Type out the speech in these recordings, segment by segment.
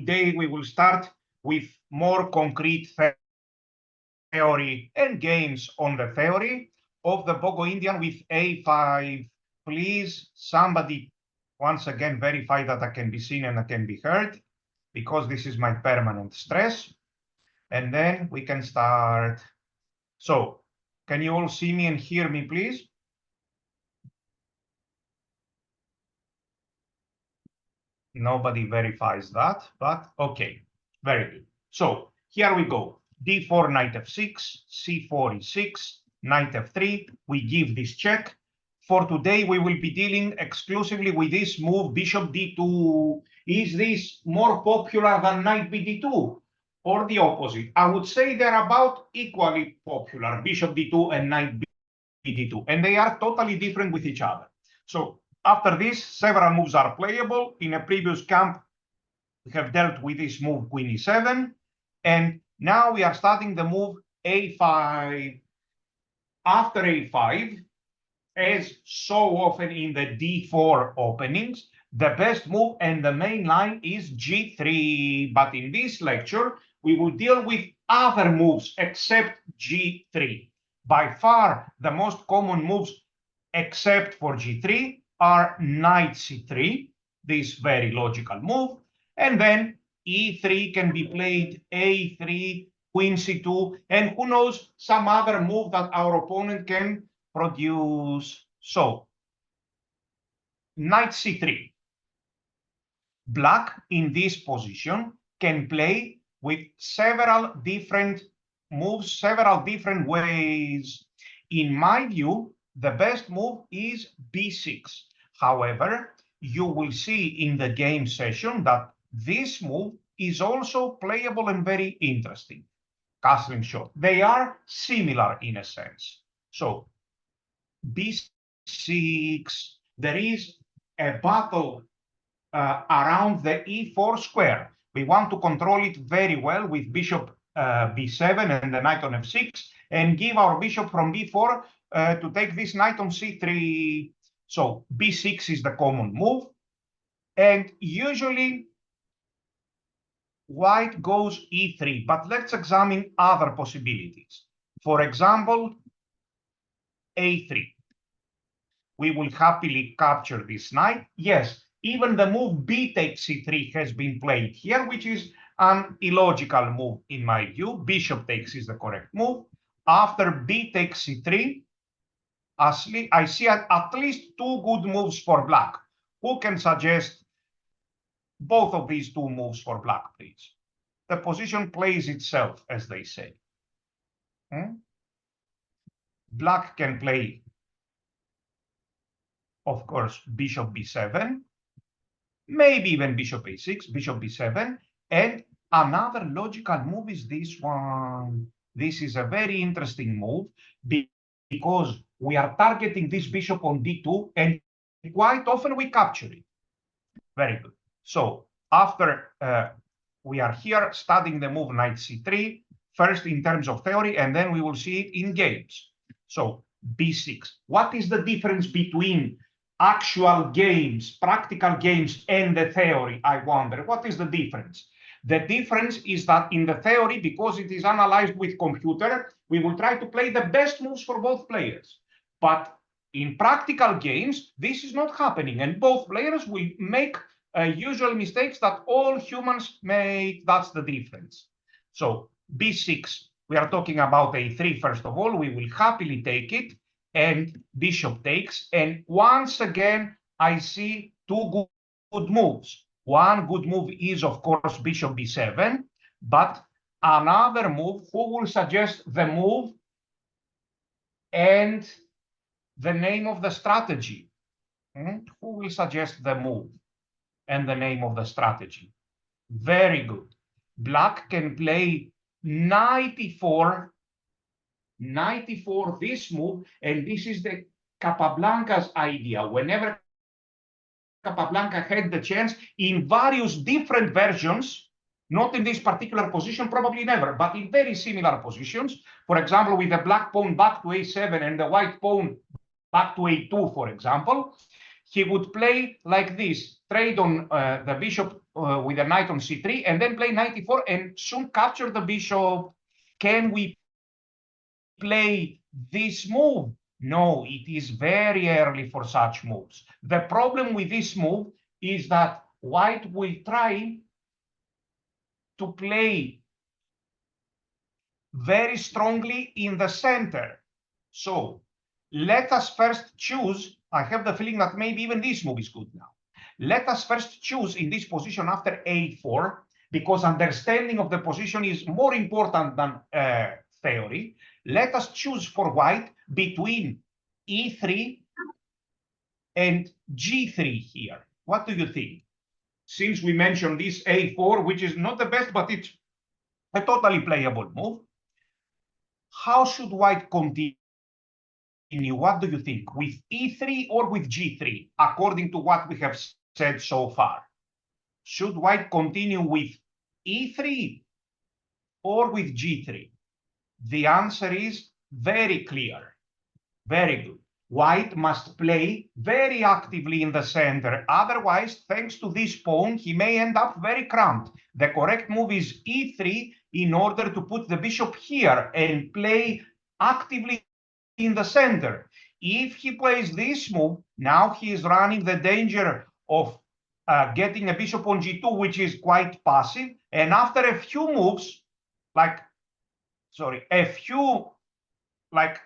today we will start with more concrete theory and games on the theory of the Pogo Indian with A5. Please, somebody once again verify that I can be seen and I can be heard, because this is my permanent stress. And then we can start. So, can you all see me and hear me, please? Nobody verifies that, but okay, very good. So here we go. D4, knight f6, c4, e6, knight f3. We give this check. For today, we will be dealing exclusively with this move, bishop d2. Is this more popular than knight bd2 or the opposite? I would say they're about equally popular, bishop d2 and knight bd2, and they are totally different with each other. So after this, several moves are playable. In a previous camp, we have dealt with this move, queen e7, and now we are starting the move a5. After a5, as so often in the d4 openings, the best move and the main line is g3. But in this lecture, we will deal with other moves except g3. By far, the most common moves except for g3 are knight c3, this very logical move, and then e3 can be played, a3, queen c2, and who knows, some other move that our opponent can produce. So, knight c3. Black in this position can play with several different moves, several different ways. In my view, the best move is b6. However, you will see in the game session that this move is also playable and very interesting. Castling shot. They are similar in a sense. So b6, there is a battle around the e4 square. We want to control it very well with bishop b7 and the knight on f6, and give our bishop from b4 to take this knight on c3. So b6 is the common move, and usually white goes e3, but let's examine other possibilities. For example, a3. We will happily capture this knight. Yes, even the move b takes c3 has been played here, which is an illogical move in my view. Bishop takes is the correct move. After b takes c3, I see at least two good moves for black. Who can suggest both of these two moves for black, please? The position plays itself, as they say. Black can play, of course, bishop b7, maybe even bishop a6, bishop b7, and another logical move is this one. This is a very interesting move because we are targeting this bishop on d2, and quite often we capture it. Very good. So after we are here studying the move knight c3, first in terms of theory, and then we will see it in games. So b6. What is the difference between actual games, practical games, and the theory, I wonder? What is the difference? The difference is that in the theory, because it is analyzed with computer, we will try to play the best moves for both players. But in practical games, this is not happening, and both players will make usual mistakes that all humans make. That's the difference. So b6, we are talking about a3 first of all. We will happily take it, and bishop takes. And once again, I see two good moves. One good move is, of course, bishop b7, but another move, who will suggest the move and the name of the strategy? Who will suggest the move and the name of the strategy? Very good. Black can play knight e4, this move, and this is the Capablanca's idea. Whenever Capablanca had the chance in various different versions, not in this particular position, probably never, but in very similar positions. For example, with the black pawn back to a7 and the white pawn back to a2, for example, he would play like this, trade on the bishop with a knight on c3 and then play knight e4 and soon capture the bishop. Can we play this move? No, it is very early for such moves. The problem with this move is that white will try to play very strongly in the center. So let us first choose. I have the feeling that maybe even this move is good now. Let us first choose in this position after a4, because understanding of the position is more important than theory. Let us choose for white between e3 and g3 here. What do you think? Since we mentioned this a4, which is not the best, but it's a totally playable move, how should white continue? What do you think, with e3 or with g3, according to what we have said so far? Should white continue with e3 or with g3? The answer is very clear. Very good. White must play very actively in the center. Otherwise, thanks to this pawn, he may end up very cramped. The correct move is e3 in order to put the bishop here and play actively in the center. If he plays this move, now he is running the danger of getting a bishop on g2, which is quite passive. And after a few moves, like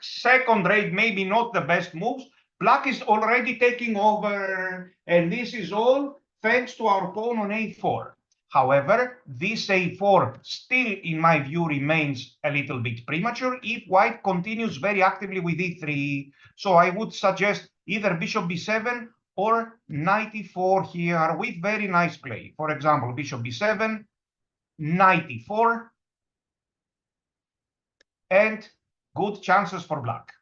second rate, maybe not the best moves, black is already taking over. And this is all thanks to our pawn on a4. However, this a4 still, in my view, remains a little bit premature if white continues very actively with e3. So I would suggest either bishop b7 or knight e4 here with very nice play. For example, bishop b7, knight e4, and good chances for black.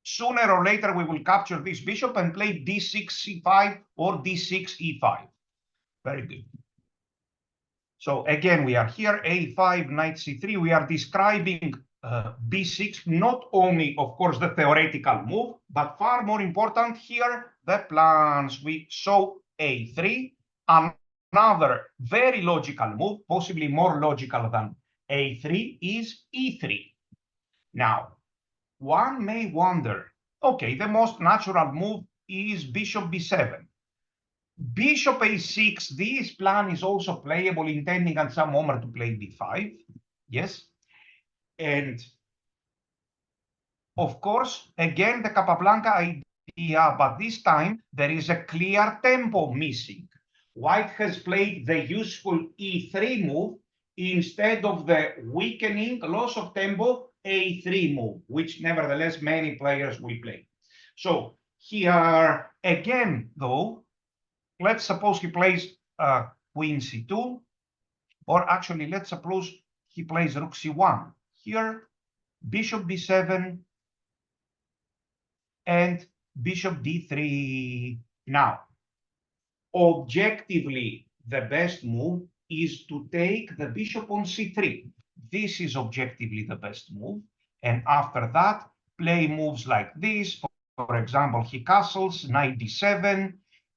Sooner or later, we will capture this bishop and play d6, c5, or d6, e5. Very good. So again, we are here, a5, knight c3. We are describing b6, not only, of course, the theoretical move, but far more important here, the plans. We saw a3, another very logical move, possibly more logical than a3, is e3. Now, one may wonder, okay, the most natural move is bishop b7. Bishop a6, this plan is also playable, intending at some moment to play b5. Yes. And of course, again, the Capablanca idea, but this time there is a clear tempo missing. White has played the useful e3 move instead of the weakening, loss of tempo a3 move, which nevertheless many players will play. So here again, though, let's suppose he plays queen c2, or actually, let's suppose he plays rook c1. Here, bishop b7 and bishop d3. Now, objectively, the best move is to take the bishop on c3. This is objectively the best move. And after that, play moves like this. For example, he castles, knight d7,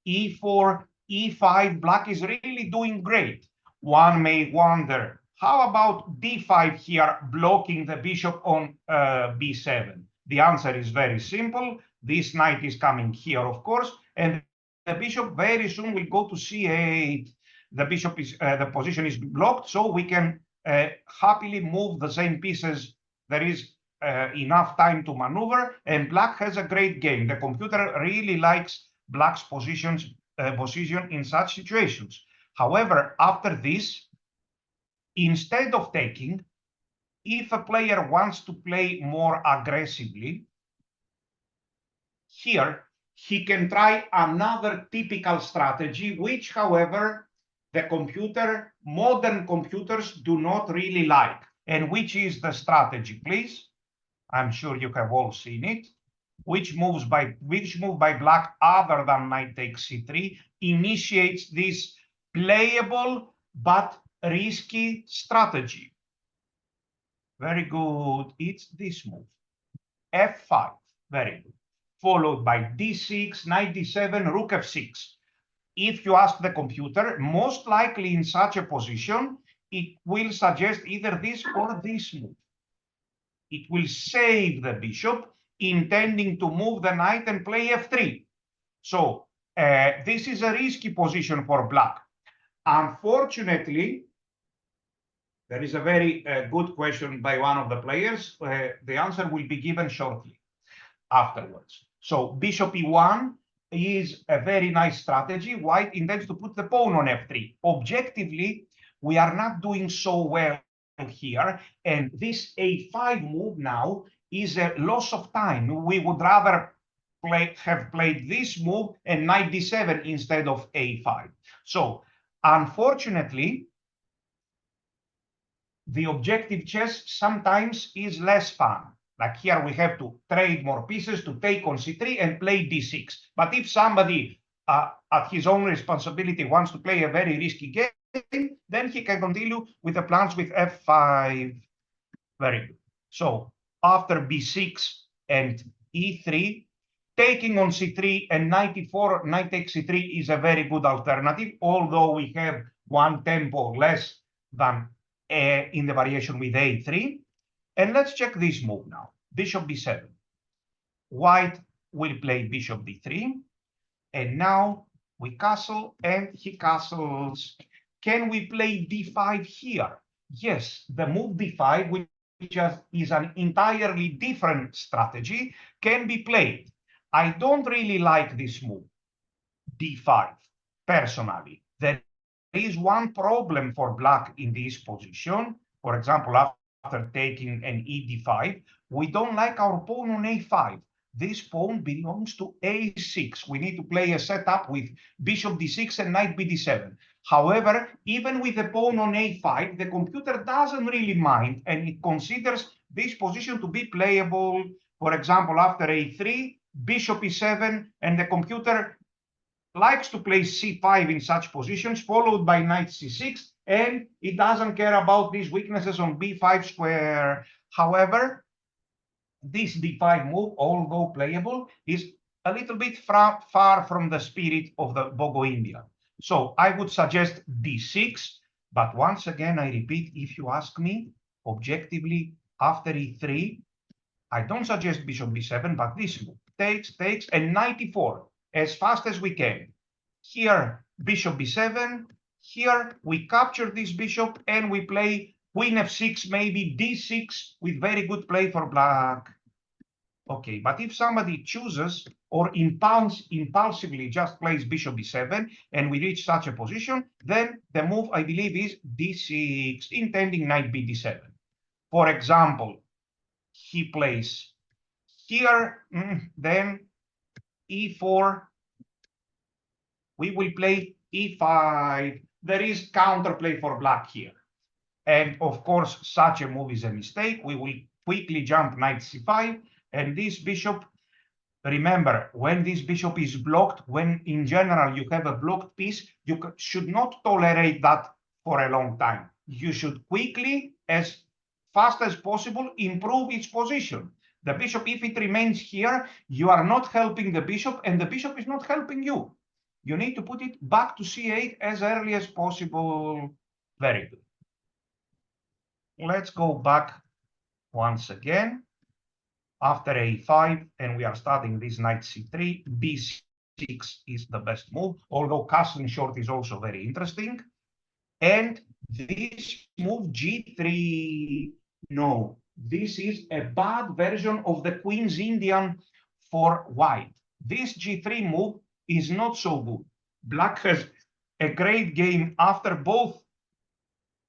e4, e5. Black is really doing great. One may wonder, how about d5 here, blocking the bishop on b7? The answer is very simple. This knight is coming here, of course, and the bishop very soon will go to c8. The bishop is the position is blocked, so we can happily move the same pieces. There is enough time to maneuver, and black has a great game. The computer really likes black's position in such situations. However, after this, instead of taking, if a player wants to play more aggressively, here he can try another typical strategy, which, however, the modern computers do not really like. And which is the strategy, please? I'm sure you have all seen it. Which move by black, other than knight takes c3, initiates this playable but risky strategy? Very good. It's this move, f5. Very good. Followed by d6, knight d7, rook f6. if you ask the computer, most likely in such a position, it will suggest either this or this move. It will save the bishop, intending to move the knight and play f3. So this is a risky position for black. Unfortunately, there is a very good question by one of the players. The answer will be given shortly afterwards. So bishop e1 is a very nice strategy. White intends to put the pawn on f3. Objectively, we are not doing so well here. And this a5 move now is a loss of time. We would rather have played this move and knight d7 instead of a5. So unfortunately, the objective chess sometimes is less fun. Like here, we have to trade more pieces to take on c3 and play d6. But if somebody at his own responsibility wants to play a very risky game, then he can continue with the plans with f5. Very good. So after b6 and e3, taking on c3 and knight e4, knight takes c3 is a very good alternative, although we have one tempo less than in the variation with a3. And let's check this move now. Bishop b7. White will play bishop d3. And now we castle and he castles. Can we play d5 here? Yes, the move d5, which is an entirely different strategy, can be played. I don't really like this move, d5, personally. There is one problem for black in this position. For example, after taking an e5, we don't like our pawn on a5. This pawn belongs to a6. We need to play a setup with bishop d6 and knight bd7. However, even with the pawn on a5, the computer doesn't really mind, and it considers this position to be playable. For example, after a3, bishop e7, and the computer likes to play c5 in such positions, followed by knight c6, and it doesn't care about these weaknesses on b5 square. However, this d5 move, although playable, is a little bit far from the spirit of the Bogo Indian. So I would suggest d6, but once again, I repeat, if you ask me, objectively, after e3, I don't suggest bishop b7, but this move takes, and knight e4, as fast as we can. Here, bishop b7. Here, we capture this bishop, and we play queen f6, maybe d6, with very good play for black. Okay, but if somebody chooses or impulsively just plays bishop b7, and we reach such a position, then the move, I believe, is d6, intending knight bd7. For example, he plays here, then e4. We will play e5. There is counterplay for black here. And of course, such a move is a mistake. We will quickly jump knight c5. And this bishop, remember, when this bishop is blocked, when in general you have a blocked piece, you should not tolerate that for a long time. You should quickly, as fast as possible, improve its position. The bishop, if it remains here, you are not helping the bishop, and the bishop is not helping you. You need to put it back to c8 as early as possible. Very good. Let's go back once again. After a5, and we are starting this knight c3, b6 is the best move, although castling short is also very interesting. And this move g3, no, this is a bad version of the Queen's Indian for white. This g3 move is not so good. Black has a great game after both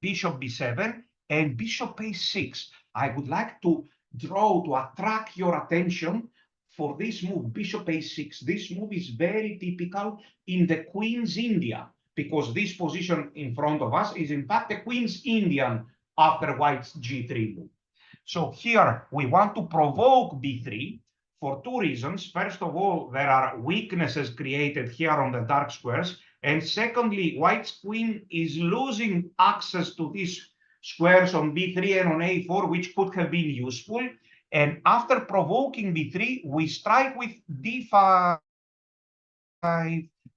bishop b7 and bishop a6. I would like to attract your attention for this move, bishop a6. This move is very typical in the Queen's India, because this position in front of us is in fact the Queen's Indian after white's g3 move. So here we want to provoke b3 for two reasons. First of all, there are weaknesses created here on the dark squares. And secondly, white's queen is losing access to these squares on b3 and on a4, which could have been useful. And after provoking b3, we strike with d5.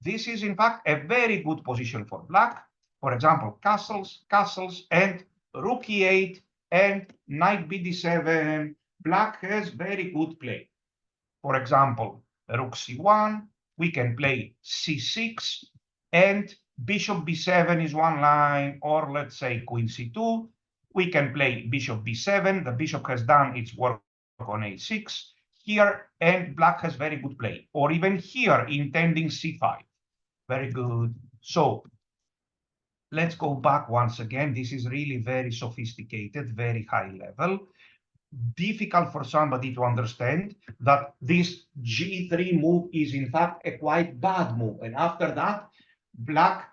This is, in fact, a very good position for black. For example, castles, and rook e8 and knight bd7. Black has very good play. For example, rook c1, we can play c6, and bishop b7 is one line, or let's say queen c2. We can play bishop b7. The bishop has done its work on a6 here, and black has very good play. Or even here, intending c5. Very good. So let's go back once again. This is really very sophisticated, very high level. Difficult for somebody to understand that this g3 move is in fact a quite bad move. And after that, black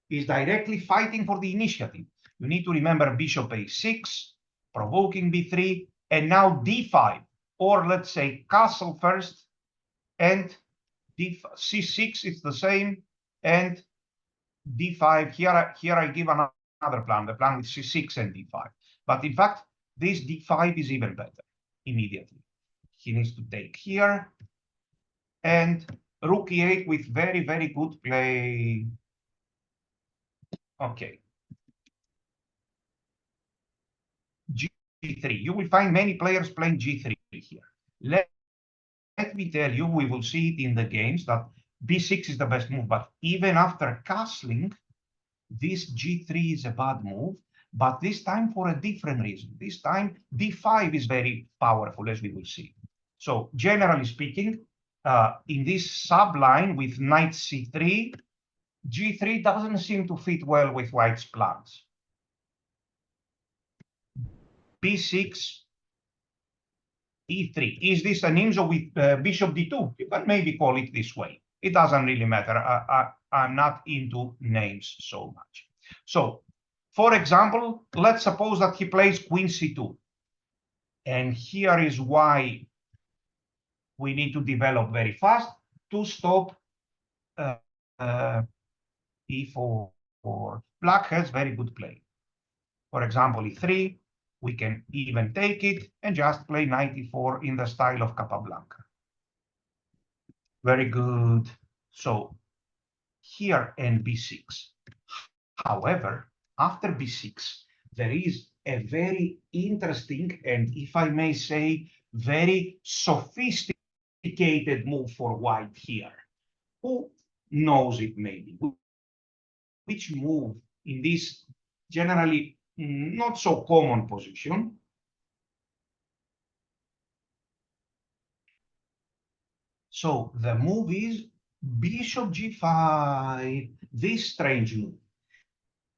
is directly fighting for the initiative. You need to remember bishop a6, provoking b3, and now d5, or let's say castle first, and c6, it's the same, and d5. Here I give another plan, the plan with c6 and d5. But in fact, this d5 is even better immediately. He needs to take here, and rook e8 with very, very good play. Okay. g3. You will find many players playing g3 here. Let me tell you, we will see it in the games that b6 is the best move. But even after castling, this g3 is a bad move. But this time for a different reason. This time d5 is very powerful, as we will see. So generally speaking, in this subline with knight c3, g3 doesn't seem to fit well with white's plans. b6, e3. Is this an nimzo with bishop d2? You can maybe call it this way. It doesn't really matter. I'm not into names so much. So, for example, let's suppose that he plays queen c2. And here is why we need to develop very fast to stop e4. Black has very good play. For example, e3, we can even take it and just play knight e4 in the style of Capablanca. Very good. So here and b6. However, after b6, there is a very interesting and, if I may say, very sophisticated move for white here. Who knows it maybe? Which move in this generally not so common position? So the move is bishop g5, this strange move.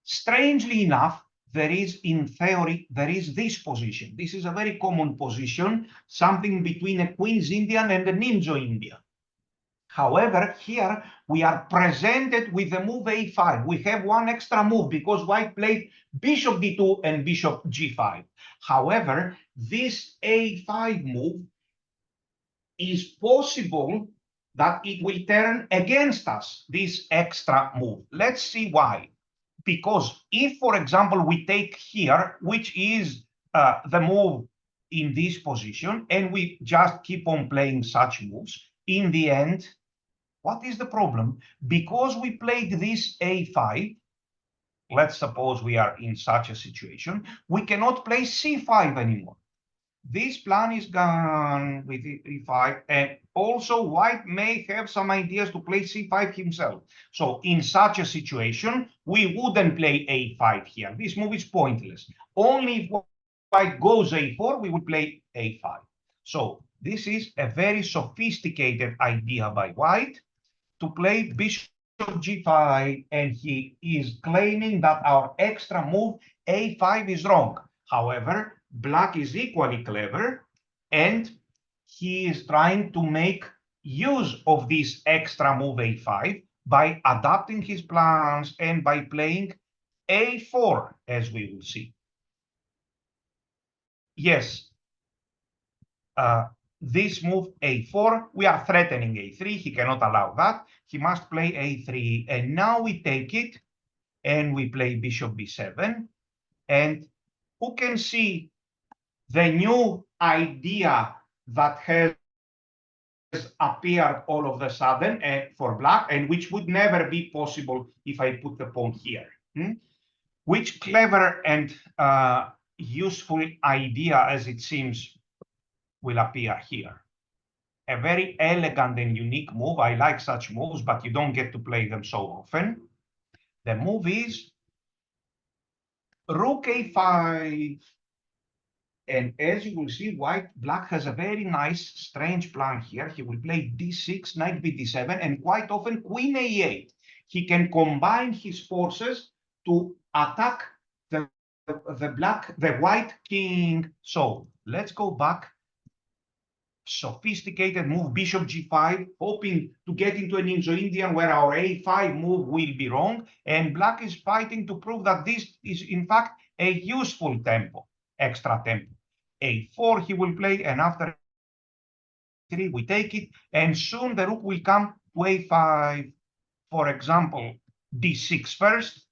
Strangely enough, there is, in theory, there is this position. This is a very common position, something between a Queen's Indian and a Nimzo Indian. However, here we are presented with the move a5. We have one extra move because white played bishop d2 and bishop g5. However, this a5 move is possible that it will turn against us, this extra move. Let's see why. Because if, for example, we take here, which is the move in this position, and we just keep on playing such moves, in the end, what is the problem? Because we played this a5, let's suppose we are in such a situation, we cannot play c5 anymore. This plan is gone with e5, and also white may have some ideas to play c5 himself. So in such a situation, we wouldn't play a5 here. This move is pointless. Only if white goes a4, we would play a5. So this is a very sophisticated idea by white to play bishop g5, and he is claiming that our extra move a5 is wrong. However, black is equally clever, and he is trying to make use of this extra move a5 by adapting his plans and by playing a4, as we will see. Yes, this move a4, we are threatening a3. He cannot allow that. He must play a3. And now we take it, and we play bishop b7. And who can see the new idea that has appeared all of a sudden for black, and which would never be possible if I put the pawn here. Which clever and useful idea, as it seems, will appear here. A very elegant and unique move. I like such moves, but you don't get to play them so often. The move is rook a5. And as you will see, black has a very nice, strange plan here. He will play d6, knight b7, and quite often queen a8. He can combine his forces to attack the white king. So let's go back. Sophisticated move, bishop g5, hoping to get into an Indo-Indian where our a5 move will be wrong. And black is fighting to prove that this is, in fact, a useful tempo, extra tempo. a4 he will play, and after 3 we take it, and soon the rook will come to a5. For example, d6 first.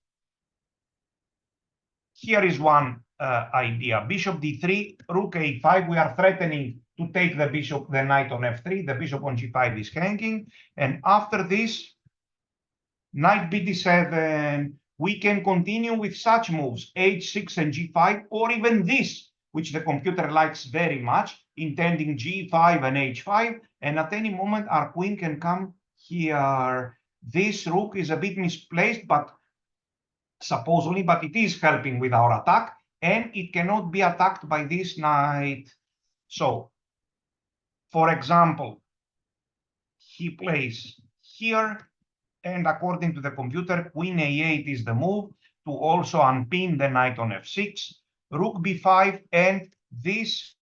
Here is one idea. Bishop d3, rook a5. We are threatening to take the bishop, the knight on f3. The bishop on g5 is hanging. And after this, knight bd7. We can continue with such moves, h6 and g5, or even this, which the computer likes very much, intending g5 and h5. And at any moment, our queen can come here. This rook is a bit misplaced, but supposedly, but it is helping with our attack, and it cannot be attacked by this knight. So, for example, he plays here, and according to the computer, queen a8 is the move to also unpin the knight on f6, rook b5, and this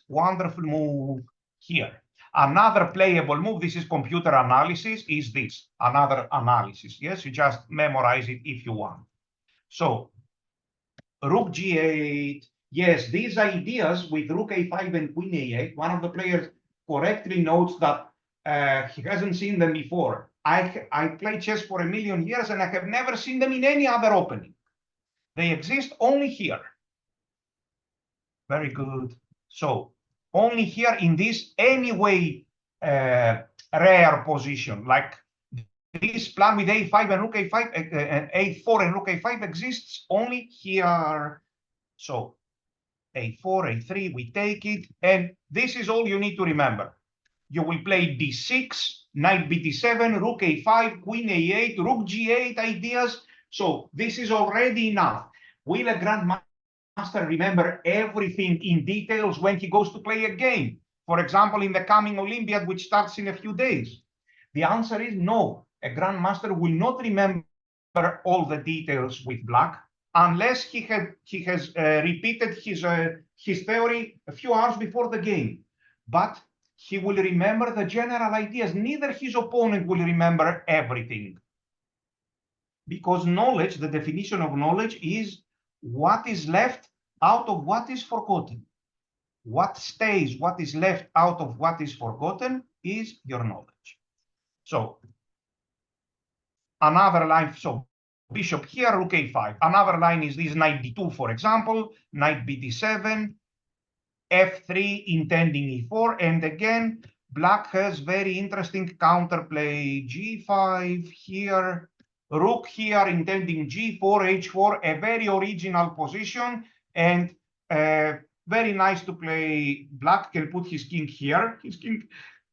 wonderful move here. Another playable move, this is computer analysis, is this. Another analysis, yes? You just memorize it if you want. So, rook g8, yes, these ideas with rook a5 and queen a8, one of the players correctly notes that he hasn't seen them before. I play chess for 1,000,000 years and I have never seen them in any other opening. They exist only here. Very good. So, only here in this anyway rare position, like this plan with a5 and rook a5, a4 and rook a5 exists only here. So a4, a3, we take it, and this is all you need to remember. You will play d6, knight bd7, rook a5, queen a8, rook g8 ideas. So this is already enough. Will a grandmaster remember everything in details when he goes to play a game? For example, in the coming Olympiad, which starts in a few days. The answer is no. A grandmaster will not remember all the details with black unless he has repeated his theory a few hours before the game. But he will remember the general ideas. Neither his opponent will remember everything. Because knowledge, the definition of knowledge is what is left out of what is forgotten. What stays, what is left out of what is forgotten is your knowledge. So another line, so bishop here, rook a5. Another line is this knight d2, for example, knight bd7, f3 intending e4, and again, black has very interesting counterplay, g5 here, rook here intending g4, h4, a very original position, and very nice to play. Black can put his king here, his king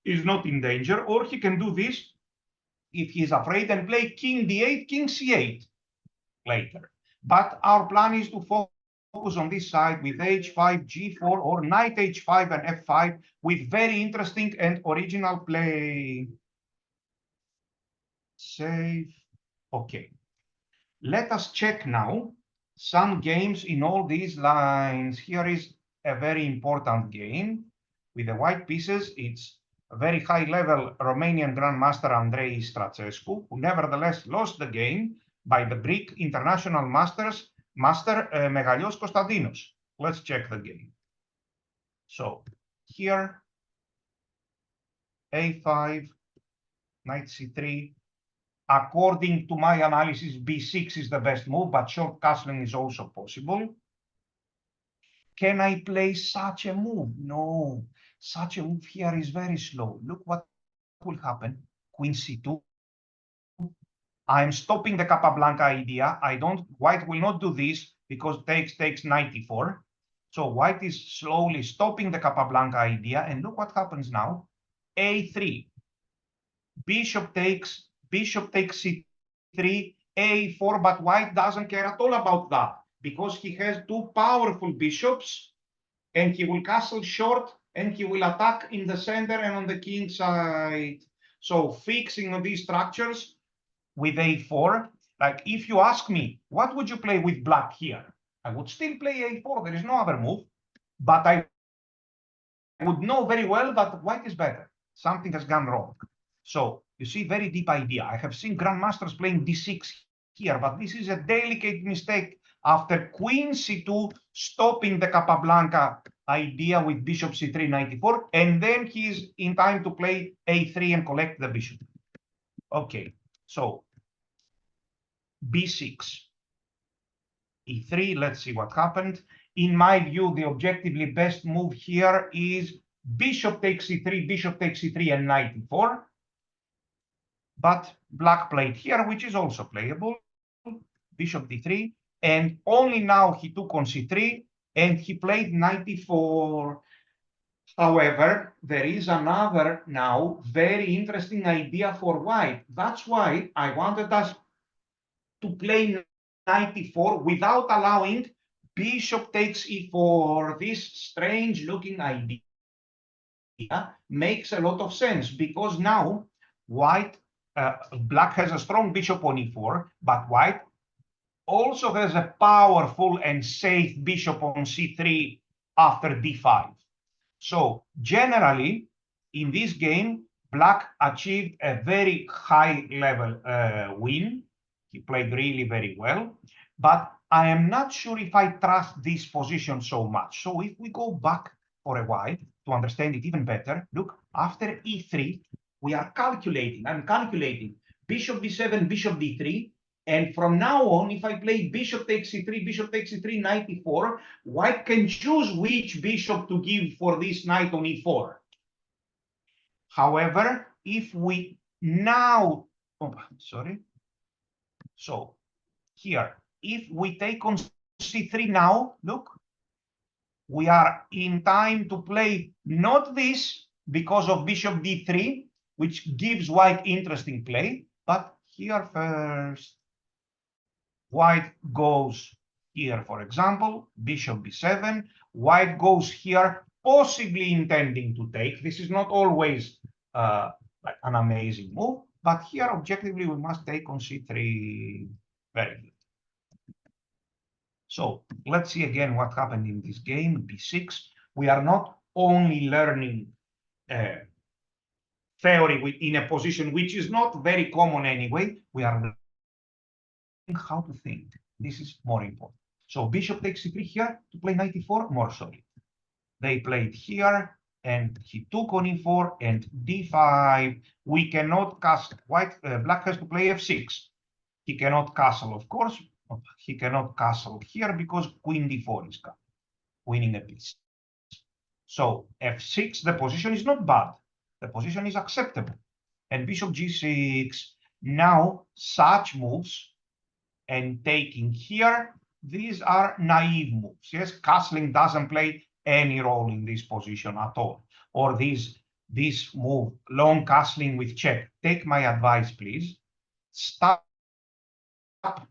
is not in danger, or he can do this if he's afraid and play king d8, king c8 later. But our plan is to focus on this side with h5, g4, or knight h5 and f5 with very interesting and original play. Save. Okay. Let us check now some games in all these lines. Here is a very important game with the white pieces. It's a very high-level Romanian Grandmaster Andrei Stracescu, who nevertheless lost the game by the Greek international master Megalios Konstantinos. Let's check the game. So here, a5, knight c3. According to my analysis, b6 is the best move, but short castling is also possible. Can I play such a move? No, such a move here is very slow. Look what will happen. Queen c2. I'm stopping the Capablanca idea. White will not do this because takes 94. So white is slowly stopping the Capablanca idea. And look what happens now. A3. Bishop takes c3, a4, but white doesn't care at all about that because he has two powerful bishops and he will castle short and he will attack in the center and on the king side. So fixing these structures with a4, like if you ask me, what would you play with black here? I would still play a4. There is no other move, but I would know very well that white is better. Something has gone wrong. So you see, very deep idea. I have seen grandmasters playing d6 here, but this is a delicate mistake. After queen c2, stopping the Capablanca idea with bishop c3, 94, and then he's in time to play a3 and collect the bishop. Okay, so b6, e3, let's see what happened. In my view, the objectively best move here is bishop takes c3, bishop takes c3, and knight e4. But black played here, which is also playable, bishop d3, and only now he took on c3, and he played knight e4. However, there is another now very interesting idea for white. That's why I wanted us to play knight e4 without allowing bishop takes e4. This strange looking idea makes a lot of sense because now black has a strong bishop on e4, but white also has a powerful and safe bishop on c3 after d5. So generally, in this game, black achieved a very high level win. He played really very well, but I am not sure if I trust this position so much. So if we go back for a while to understand it even better, look, after e3, we are calculating. I'm calculating bishop b7, bishop d3. And from now on, if I play bishop takes c3, bishop takes c3, knight e4, white can choose which bishop to give for this knight on e4. However, if we now, so here, if we take on c3 now, look, we are in time to play not this because of bishop d3, which gives white interesting play, but here first. White goes here, for example, bishop b7. White goes here, possibly intending to take. This is not always like an amazing move, but here, objectively, we must take on c3. Very good. So let's see again what happened in this game, b6. We are not only learning theory in a position which is not very common anyway, we are learning how to think. This is more important. So bishop takes c3 here to play knight e4, more solid. They played here, and he took on e4 and d5. We cannot castle. Black has to play f6. He cannot castle, of course. He cannot castle here because queen d4 is coming, winning a piece. So f6, the position is not bad. The position is acceptable. And bishop g6. Now such moves and taking here, these are naive moves. Yes, castling doesn't play any role in this position at all. Or this move, long castling with check. Take my advice, please. Stop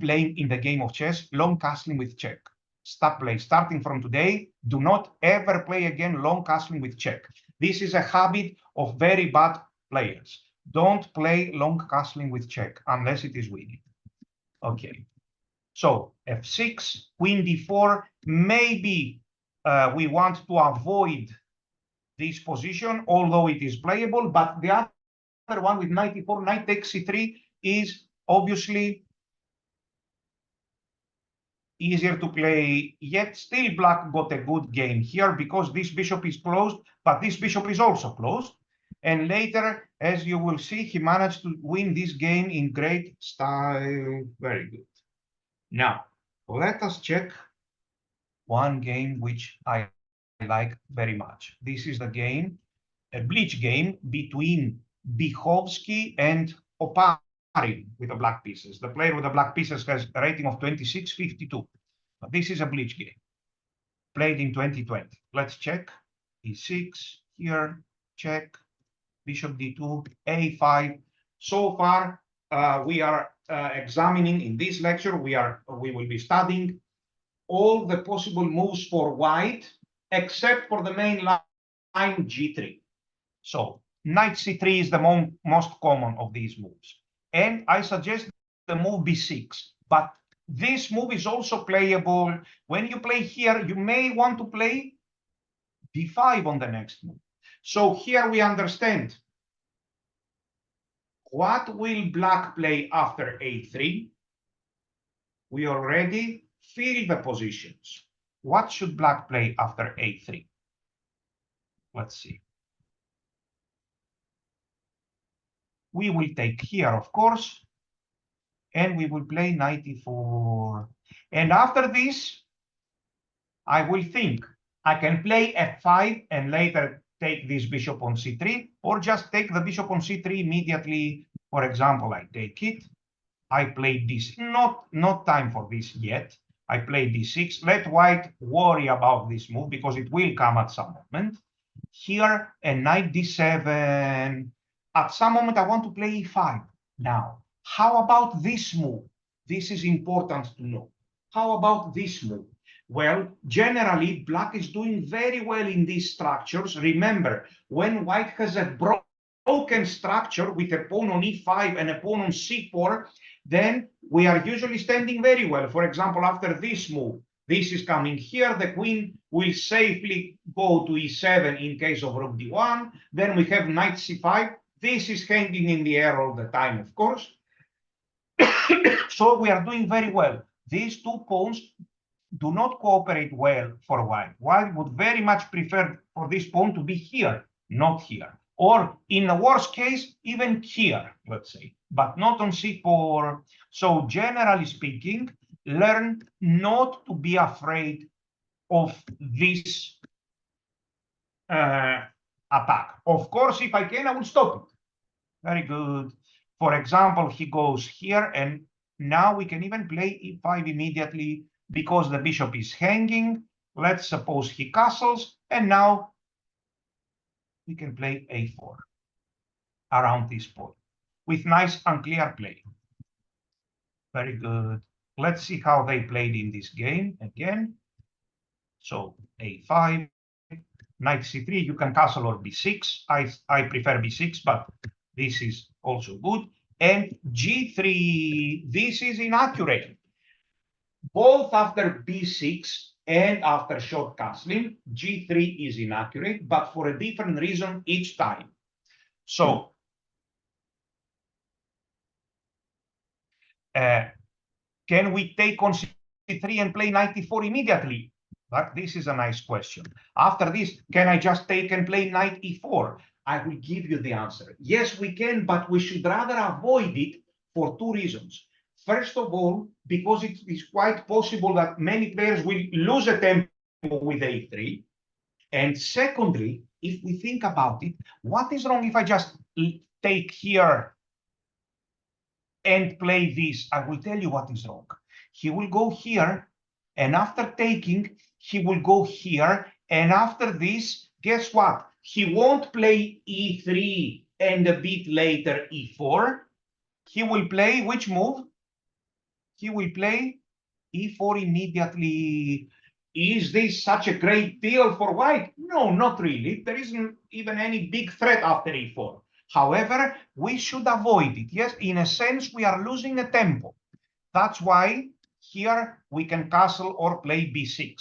playing in the game of chess, long castling with check. Stop playing. Starting from today, do not ever play again long castling with check. This is a habit of very bad players. Don't play long castling with check unless it is winning. Okay, so f6, queen d4, maybe we want to avoid this position, although it is playable, but the other one with knight e4, knight takes c3 is obviously easier to play, yet still black got a good game here because this bishop is closed, but this bishop is also closed. And later, as you will see, he managed to win this game in great style. Very good. Now, let us check one game which I like very much. This is the game, a bleach game between Bichovsky and Oparin with the black pieces. The player with the black pieces has a rating of 26.52. But this is a bleach game played in 2020. Let's check. E6 here, check. Bishop d2, a5. So far, we are examining in this lecture. We will be studying all the possible moves for white, except for the main line g3. So knight c3 is the most common of these moves, and I suggest the move b6. But this move is also playable. When you play here, you may want to play d5 on the next move. So here we understand what will black play after a3. We already fill the positions. What should black play after a3? Let's see. We will take here, of course, and we will play knight e4. And after this, I will think I can play f5 and later take this bishop on c3, or just take the bishop on c3 immediately. For example, I take it. I play this. Not time for this yet. I play d6. Let white worry about this move because it will come at some moment. Here, a knight d7. At some moment, I want to play e5. Now, how about this move? This is important to know. How about this move? Well, generally, black is doing very well in these structures. Remember, when white has a broken structure with a pawn on e5 and a pawn on c4, then we are usually standing very well. For example, after this move, this is coming here, the queen will safely go to e7 in case of rook d1. Then we have knight c5. This is hanging in the air all the time, of course. So we are doing very well. These two pawns do not cooperate well for white. White would very much prefer for this pawn to be here, not here. Or in the worst case, even here, let's say, but not on c4. So generally speaking, learn not to be afraid of this attack. Of course, if I can, I will stop it. Very good. For example, he goes here, and now we can even play e5 immediately because the bishop is hanging. Let's suppose he castles, and now we can play a4 around this point with nice unclear play. Very good. Let's see how they played in this game again. So a5, knight c3, you can castle or b6. I prefer b6, but this is also good. And g3, this is inaccurate. Both after b6 and after short castling, g3 is inaccurate, but for a different reason each time. So can we take on c3 and play knight e4 immediately? But this is a nice question. After this, can I just take and play knight e4? I will give you the answer. Yes, we can, but we should rather avoid it for two reasons. First of all, because it is quite possible that many players will lose a tempo with a3. And secondly, if we think about it, what is wrong if I just take here and play this? I will tell you what is wrong. He will go here, and after taking, he will go here, and after this, guess what? He won't play e3 and a bit later e4. He will play which move? He will play e4 immediately. Is this such a great deal for white? No, not really. There isn't even any big threat after e4. However, we should avoid it. Yes, in a sense, we are losing a tempo. That's why here we can castle or play b6.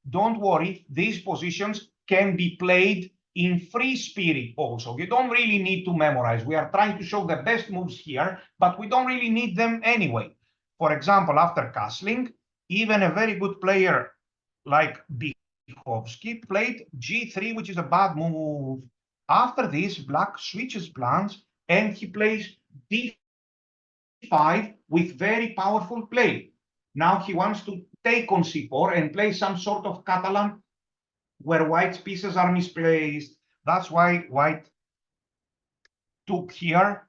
Don't worry, these positions can be played in free spirit also. You don't really need to memorize. We are trying to show the best moves here, but we don't really need them anyway. For example, after castling, even a very good player like Bichovsky played g3, which is a bad move. After this, black switches plans and he plays d5 with very powerful play. Now he wants to take on c4 and play some sort of Catalan where white's pieces are misplaced. That's why white took here.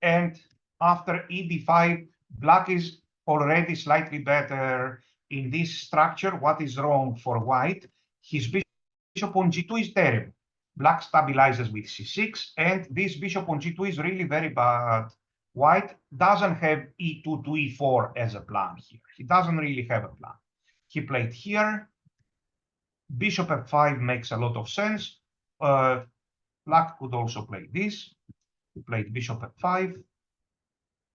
And after ed5, black is already slightly better in this structure. What is wrong for white? His bishop on g2 is terrible. Black stabilizes with c6, and this bishop on g2 is really very bad. White doesn't have e2 to e4 as a plan here. He doesn't really have a plan. He played here. Bishop f5 makes a lot of sense. Black could also play this. He played bishop f5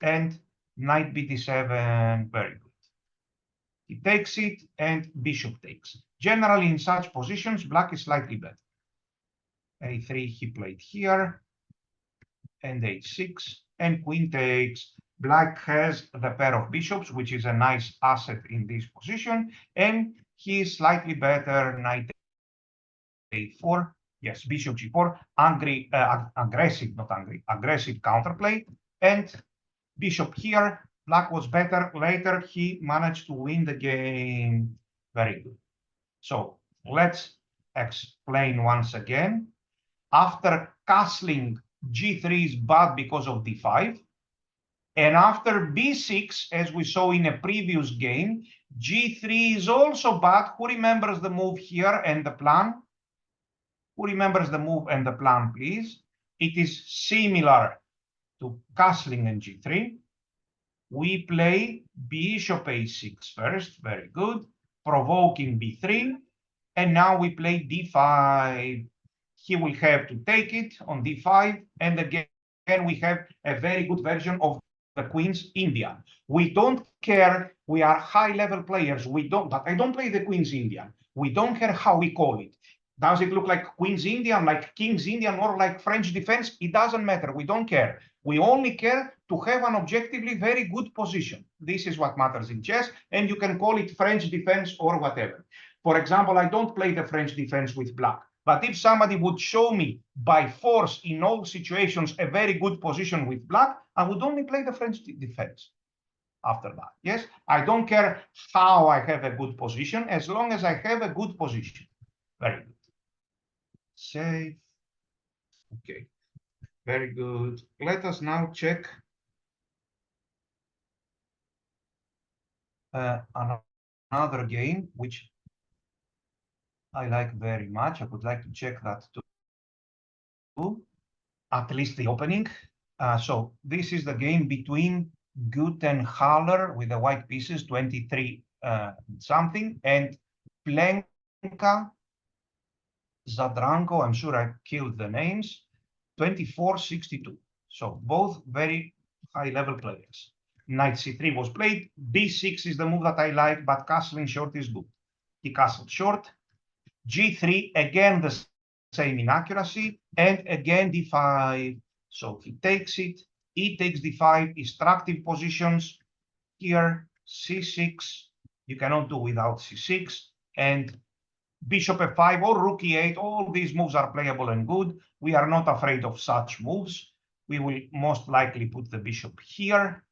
and knight bd7, very good. He takes it and bishop takes. Generally, in such positions, black is slightly better. a3, he played here, and h6, and queen takes. Black has the pair of bishops, which is a nice asset in this position, and he is slightly better, knight a4, yes, bishop g4, aggressive, not angry, aggressive counterplay, and bishop here. Black was better. Later, he managed to win the game. Very good. So let's explain once again. After castling, g3 is bad because of d5. And after b6, as we saw in a previous game, g3 is also bad. Who remembers the move here and the plan? Who remembers the move and the plan, please? It is similar to castling and g3. We play bishop a6 first, very good, provoking b3, and now we play d5. He will have to take it on d5, and again we have a very good version of the Queen's Indian. We don't care, we are high-level players, but I don't play the Queen's Indian. We don't care how we call it. Does it look like Queen's Indian, like King's Indian, or like French defense? It doesn't matter, we don't care. We only care to have an objectively very good position. This is what matters in chess, and you can call it French defense or whatever. For example, I don't play the French defense with black, but if somebody would show me by force in all situations a very good position with black, I would only play the French defense after that. Yes, I don't care how I have a good position, as long as I have a good position. Very good. Save. Okay. Very good. Let us now check another game, which I like very much. I would like to check that too, at least the opening. So this is the game between Guttenhaller with the white pieces, 23 something, and Plenka Zadranko. I'm sure I killed the names. 24-62. So both very high-level players. Knight c3 was played. b6 is the move that I like, but castling short is good. He castled short. g3, again the same inaccuracy, and again d5. So he takes it. He takes d5, destructive positions. Here, c6. You cannot do without c6. And bishop f5 or rook e8, all these moves are playable and good. We are not afraid of such moves. We will most likely put the bishop here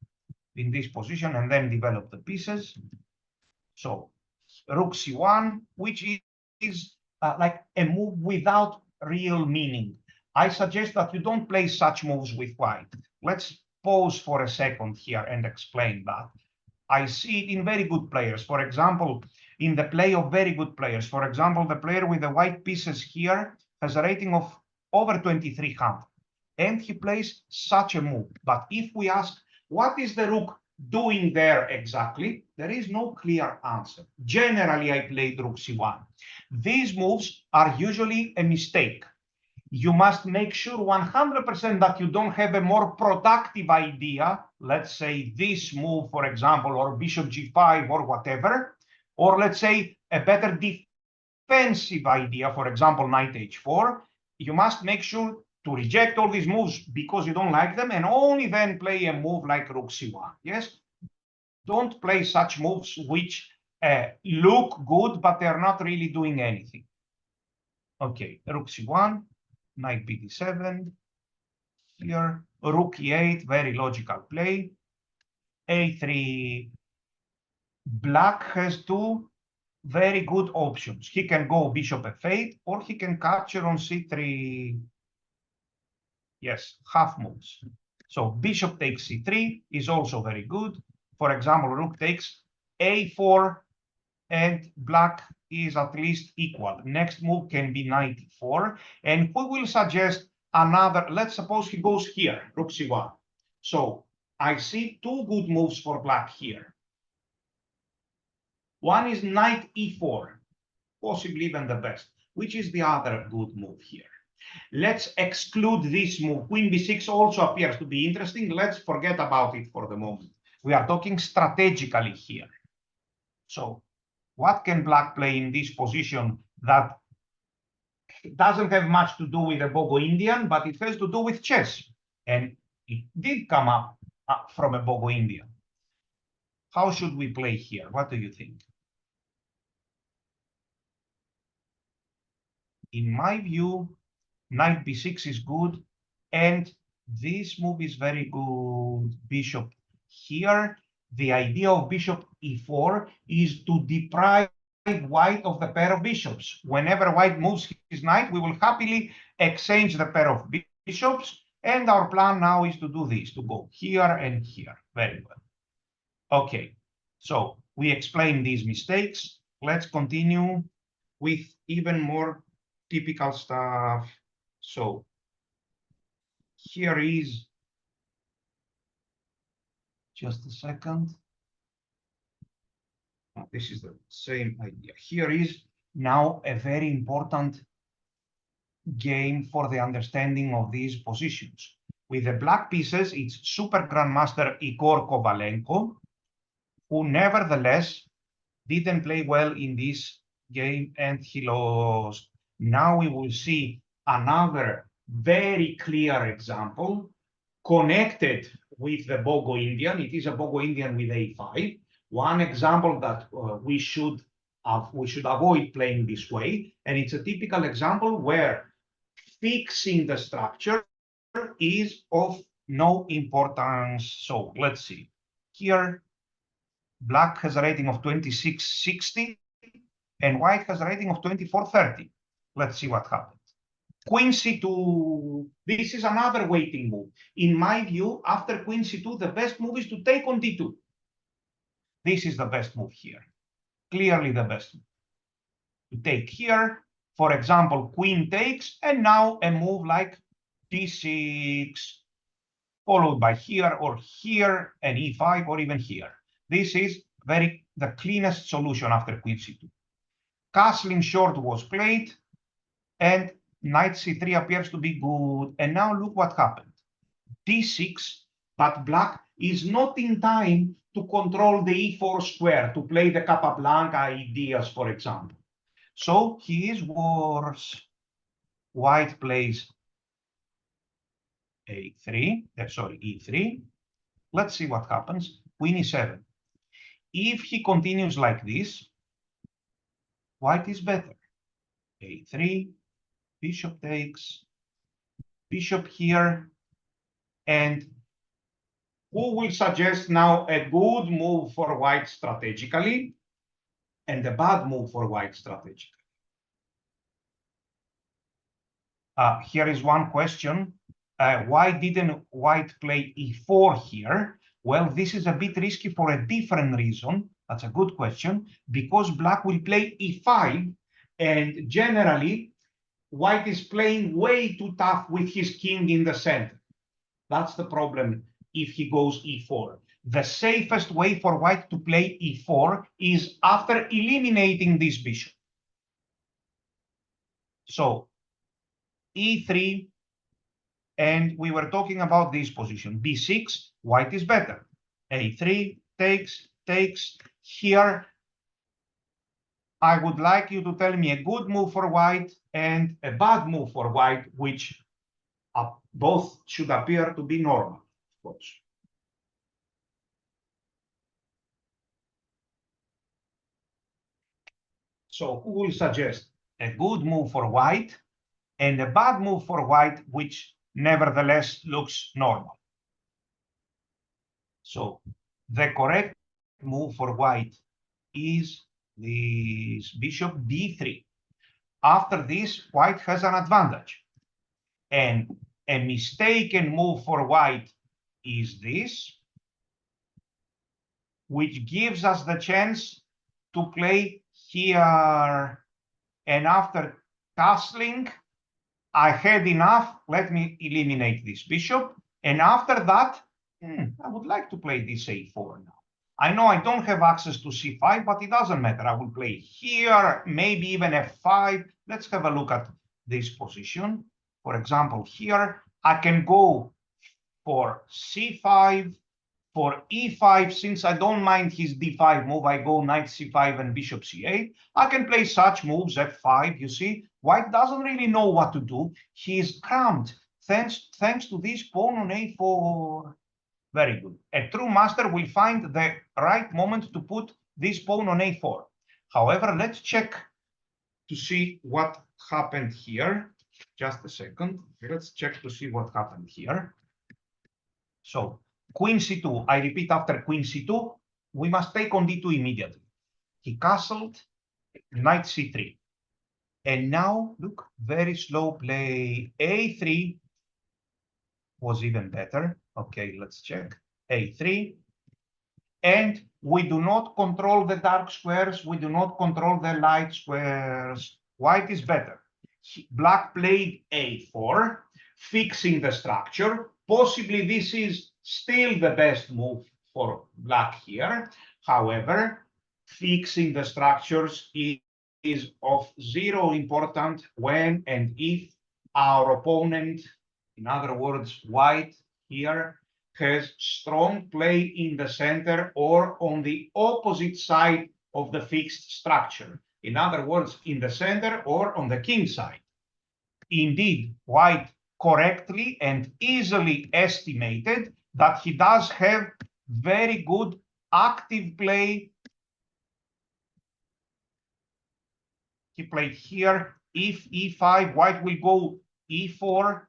in this position and then develop the pieces. So rook c1, which is like a move without real meaning. I suggest that you don't play such moves with white. Let's pause for a second here and explain that. I see it in very good players. For example, in the play of very good players. For example, the player with the white pieces here has a rating of over 2300. And he plays such a move. But if we ask, what is the rook doing there exactly? There is no clear answer. Generally, I played rook c1. These moves are usually a mistake. You must make sure 100% that you don't have a more productive idea, let's say this move, for example, or bishop g5 or whatever, or let's say a better defensive idea, for example, knight h4. You must make sure to reject all these moves because you don't like them and only then play a move like rook c1. Yes, don't play such moves which look good, but they're not really doing anything. Okay, rook c1. Knight bd7, here, rook e8, very logical play, a3, Black has two very good options. He can go bishop f8, or he can capture on c3. Yes, half moves. So bishop takes c3 is also very good. For example, rook takes a4, and black is at least equal. Next move can be knight e4, and we will suggest another. Let's suppose he goes here, rook c1. So I see two good moves for black here. One is knight e4, possibly even the best. Which is the other good move here? Let's exclude this move. Queen b6 also appears to be interesting. Let's forget about it for the moment. We are talking strategically here. So what can black play in this position that doesn't have much to do with a Bogo Indian, but it has to do with chess? And it did come up from a Bogo Indian. How should we play here? What do you think? In my view, knight b6 is good, and this move is very good. Bishop here. The idea of bishop e4 is to deprive white of the pair of bishops. Whenever white moves his knight, we will happily exchange the pair of bishops. And our plan now is to do this, to go here and here. Very well. Okay, so we explained these mistakes. Let's continue with even more typical stuff. So here is, just a second. This is the same idea. Here is now a very important game for the understanding of these positions. With the black pieces, it's Super Grandmaster Igor Kovalenko, who nevertheless didn't play well in this game and he lost. Now we will see another very clear example connected with the Bogo Indian. It is a Bogo Indian with a5. One example that we should avoid playing this way, and it's a typical example where fixing the structure is of no importance. So let's see. Here, black has a rating of 2660, and white has a rating of 2430. Let's see what happens. Queen c2, this is another waiting move. In my view, after queen c2, the best move is to take on d2. This is the best move here. Clearly the best move. To take here, for example, queen takes, and now a move like d6, followed by here or here, and e5, or even here. This is the cleanest solution after queen c2. Castling short was played, and knight c3 appears to be good. And now look what happened. d6, but black is not in time to control the e4 square, to play the Capablanca ideas, for example. So he is worse. White plays e3. Let's see what happens. Queen e7. If he continues like this, white is better. a3, bishop takes, bishop here, and who will suggest now a good move for white strategically and a bad move for white strategically? Here is one question. Why didn't white play e4 here? Well, this is a bit risky for a different reason. That's a good question. Because black will play e5, and generally, white is playing way too tough with his king in the center. That's the problem if he goes e4. The safest way for white to play e4 is after eliminating this bishop. So e3, and we were talking about this position. b6, white is better. a3, takes. Here, I would like you to tell me a good move for white and a bad move for white, which both should appear to be normal, of course. So who will suggest a good move for white and a bad move for white, which nevertheless looks normal? So the correct move for white is this bishop d3. After this, white has an advantage. And a mistaken move for white is this, which gives us the chance to play here. And after castling, I had enough. Let me eliminate this bishop. And after that, I would like to play this a4 now. I know I don't have access to c5, but it doesn't matter. I will play here, maybe even f5. Let's have a look at this position. For example, here, I can go for c5, for e5, since I don't mind his d5 move, I go knight c5 and bishop c8. I can play such moves, f5, you see. White doesn't really know what to do. He is cramped thanks to this pawn on a4. Very good. A true master will find the right moment to put this pawn on a4. However, let's check to see what happened here. Just a second. Let's check to see what happened here. So queen c2, I repeat, after queen c2, we must take on d2 immediately. He castled, knight c3. And now, look, very slow play. a3 was even better. Okay, let's check. a3. And we do not control the dark squares. We do not control the light squares. White is better. Black played a4, fixing the structure. Possibly this is still the best move for black here. However, fixing the structures is of zero importance when and if our opponent, in other words, white here, has strong play in the center or on the opposite side of the fixed structure. In other words, in the center or on the king side. Indeed, white correctly and easily estimated that he does have very good active play. He played here, if e5, white will go e4,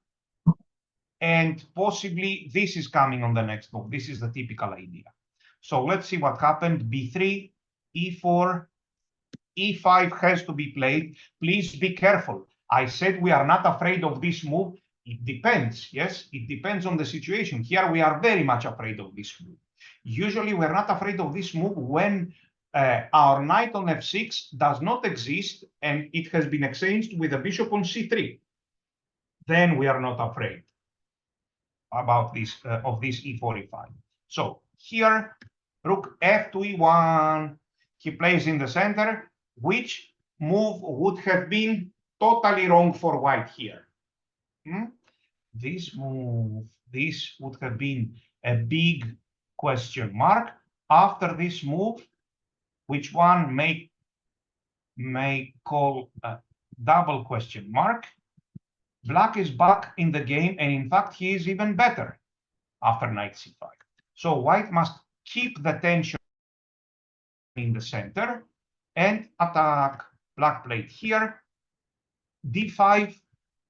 and possibly this is coming on the next move. This is the typical idea. So let's see what happened. b3, e4, e5 has to be played. Please be careful. I said we are not afraid of this move. It depends, yes? It depends on the situation. Here we are very much afraid of this move. Usually we're not afraid of this move when our knight on f6 does not exist and it has been exchanged with a bishop on c3. Then we are not afraid about this of this e4, e5. So here, rook f2, e1, he plays in the center. Which move would have been totally wrong for white here? This move, this would have been a big question mark. After this move, which one may call a double question mark, black is back in the game, and in fact, he is even better after knight c5. So white must keep the tension in the center and attack. Black played here, d5,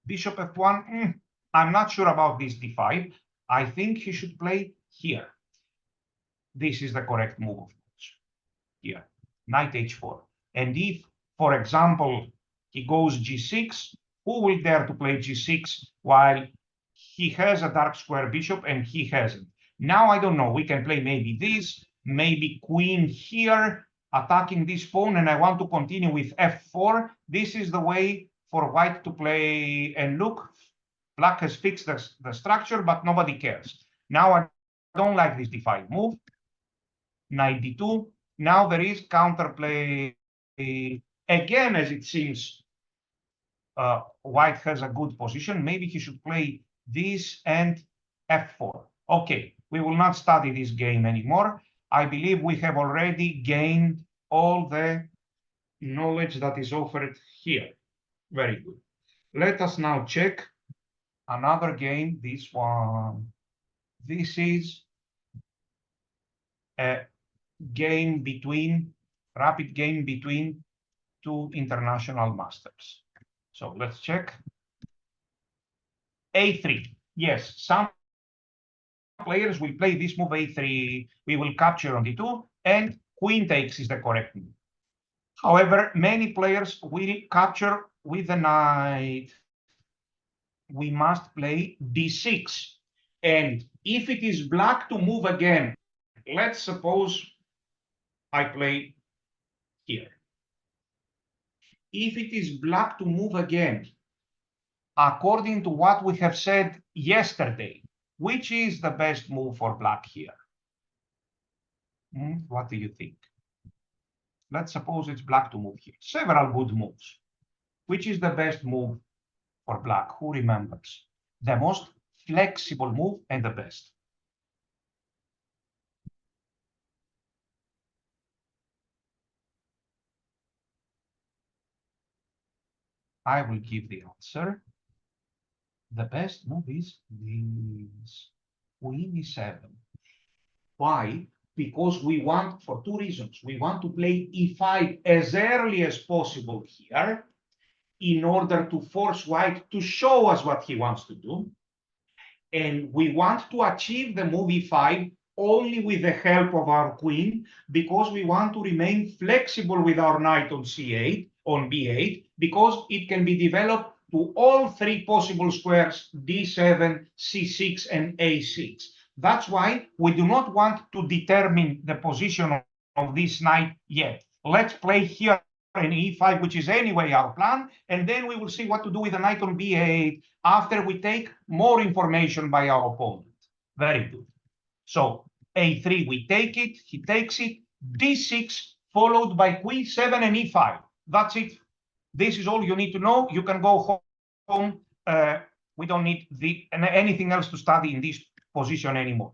bishop f1. I'm not sure about this d5. I think he should play here. This is the correct move, of course. Here, knight h4. And if, for example, he goes g6, who will dare to play g6 while he has a dark square bishop and he hasn't? Now, I don't know. We can play maybe this, maybe queen here, attacking this pawn, and I want to continue with f4. This is the way for white to play. And look, black has fixed the structure, but nobody cares. Now, I don't like this d5 move. Knight d2. Now there is counterplay. Again, as it seems, white has a good position. Maybe he should play this and f4. Okay, we will not study this game anymore. I believe we have already gained all the knowledge that is offered here. Very good. Let us now check another game, this one. This is a game between, rapid game between two international masters. So let's check. a3. Yes, some players will play this move a3. We will capture on d2 and queen takes is the correct move. However, many players will capture with the knight. We must play d6. And if it is black to move again, let's suppose I play here. If it is black to move again, according to what we have said yesterday, which is the best move for black here? What do you think? Let's suppose it's black to move here. Several good moves. Which is the best move for black? Who remembers? The most flexible move and the best. I will give the answer. The best move is this. Queen e7. Why? Because we want, for two reasons. We want to play e5 as early as possible here in order to force white to show us what he wants to do. And we want to achieve the move e5 only with the help of our queen, because we want to remain flexible with our knight on c8, on b8, because it can be developed to all three possible squares, d7, c6, and a6. That's why we do not want to determine the position of this knight yet. Let's play here in e5, which is anyway our plan, and then we will see what to do with the knight on b8 after we take more information by our opponent. Very good. So a3, we take it, he takes it, d6, followed by queen 7 and e5. That's it. This is all you need to know. You can go home. We don't need anything else to study in this position anymore.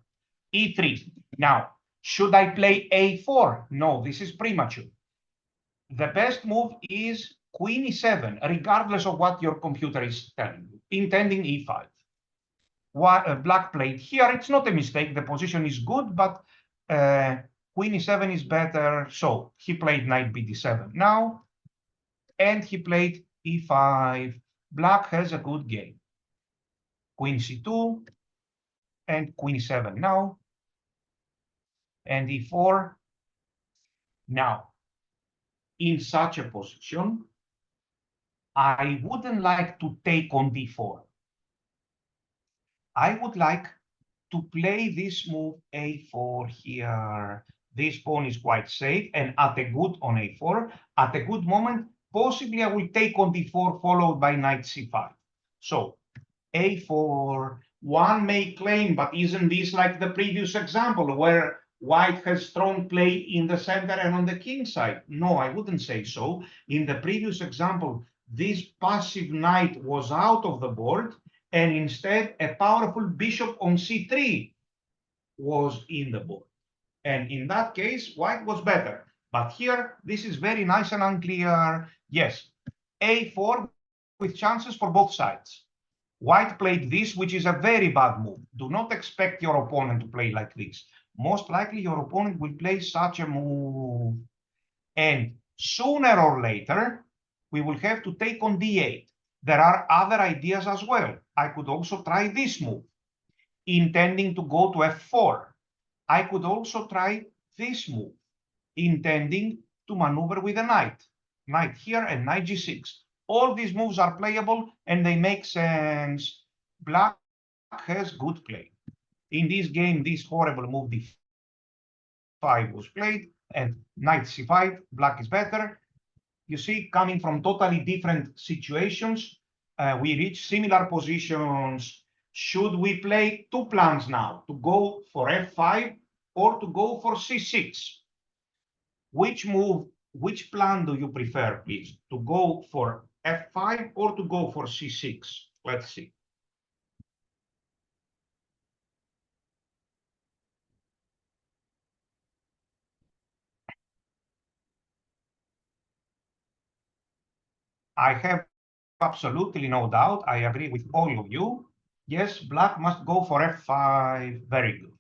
e3. Now, should I play a4? No, this is premature. The best move is queen e7, regardless of what your computer is telling you, intending e5. Black played here. It's not a mistake. The position is good, but queen e7 is better. So he played knight bd7 now, and he played e5. Black has a good game. Queen c2 and queen e7 now, and e4 now. In such a position, I wouldn't like to take on d4. I would like to play this move a4 here. This pawn is quite safe, and at a good on a4, at a good moment, possibly I will take on d4 followed by knight c5. So a4, one may claim, but isn't this like the previous example where white has strong play in the center and on the king side? No, I wouldn't say so. In the previous example, this passive knight was out of the board, and instead a powerful bishop on c3 was in the board. And in that case, white was better. But here, this is very nice and unclear. Yes, a4 with chances for both sides. White played this, which is a very bad move. Do not expect your opponent to play like this. Most likely your opponent will play such a move. And sooner or later, we will have to take on d8. There are other ideas as well. I could also try this move, intending to go to f4. I could also try this move, intending to maneuver with a knight. Knight here and knight g6. All these moves are playable and they make sense. Black has good play. In this game, this horrible move d5 was played, and knight c5, black is better. You see, coming from totally different situations, we reach similar positions. Should we play two plans now, to go for f5 or to go for c6? Which plan do you prefer, please? To go for f5 or to go for c6? Let's see. I have absolutely no doubt. I agree with all of you. Yes, black must go for f5. Very good.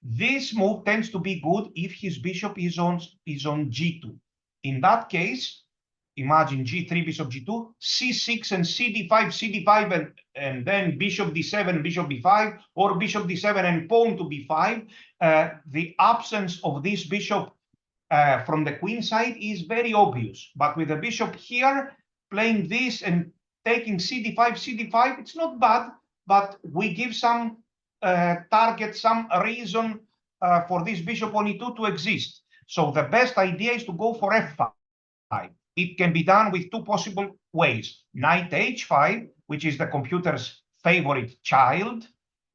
This move tends to be good if his bishop is on g2. In that case, imagine g3, bishop g2, c6 and cd5, and then bishop d7, bishop b5, or bishop d7 and pawn to b5. The absence of this bishop from the queen side is very obvious. But with the bishop here, playing this and taking cd5, cd5, it's not bad, but we give some target, some reason for this bishop on e2 to exist. So the best idea is to go for f5. It can be done with two possible ways: knight h5, which is the computer's favorite child,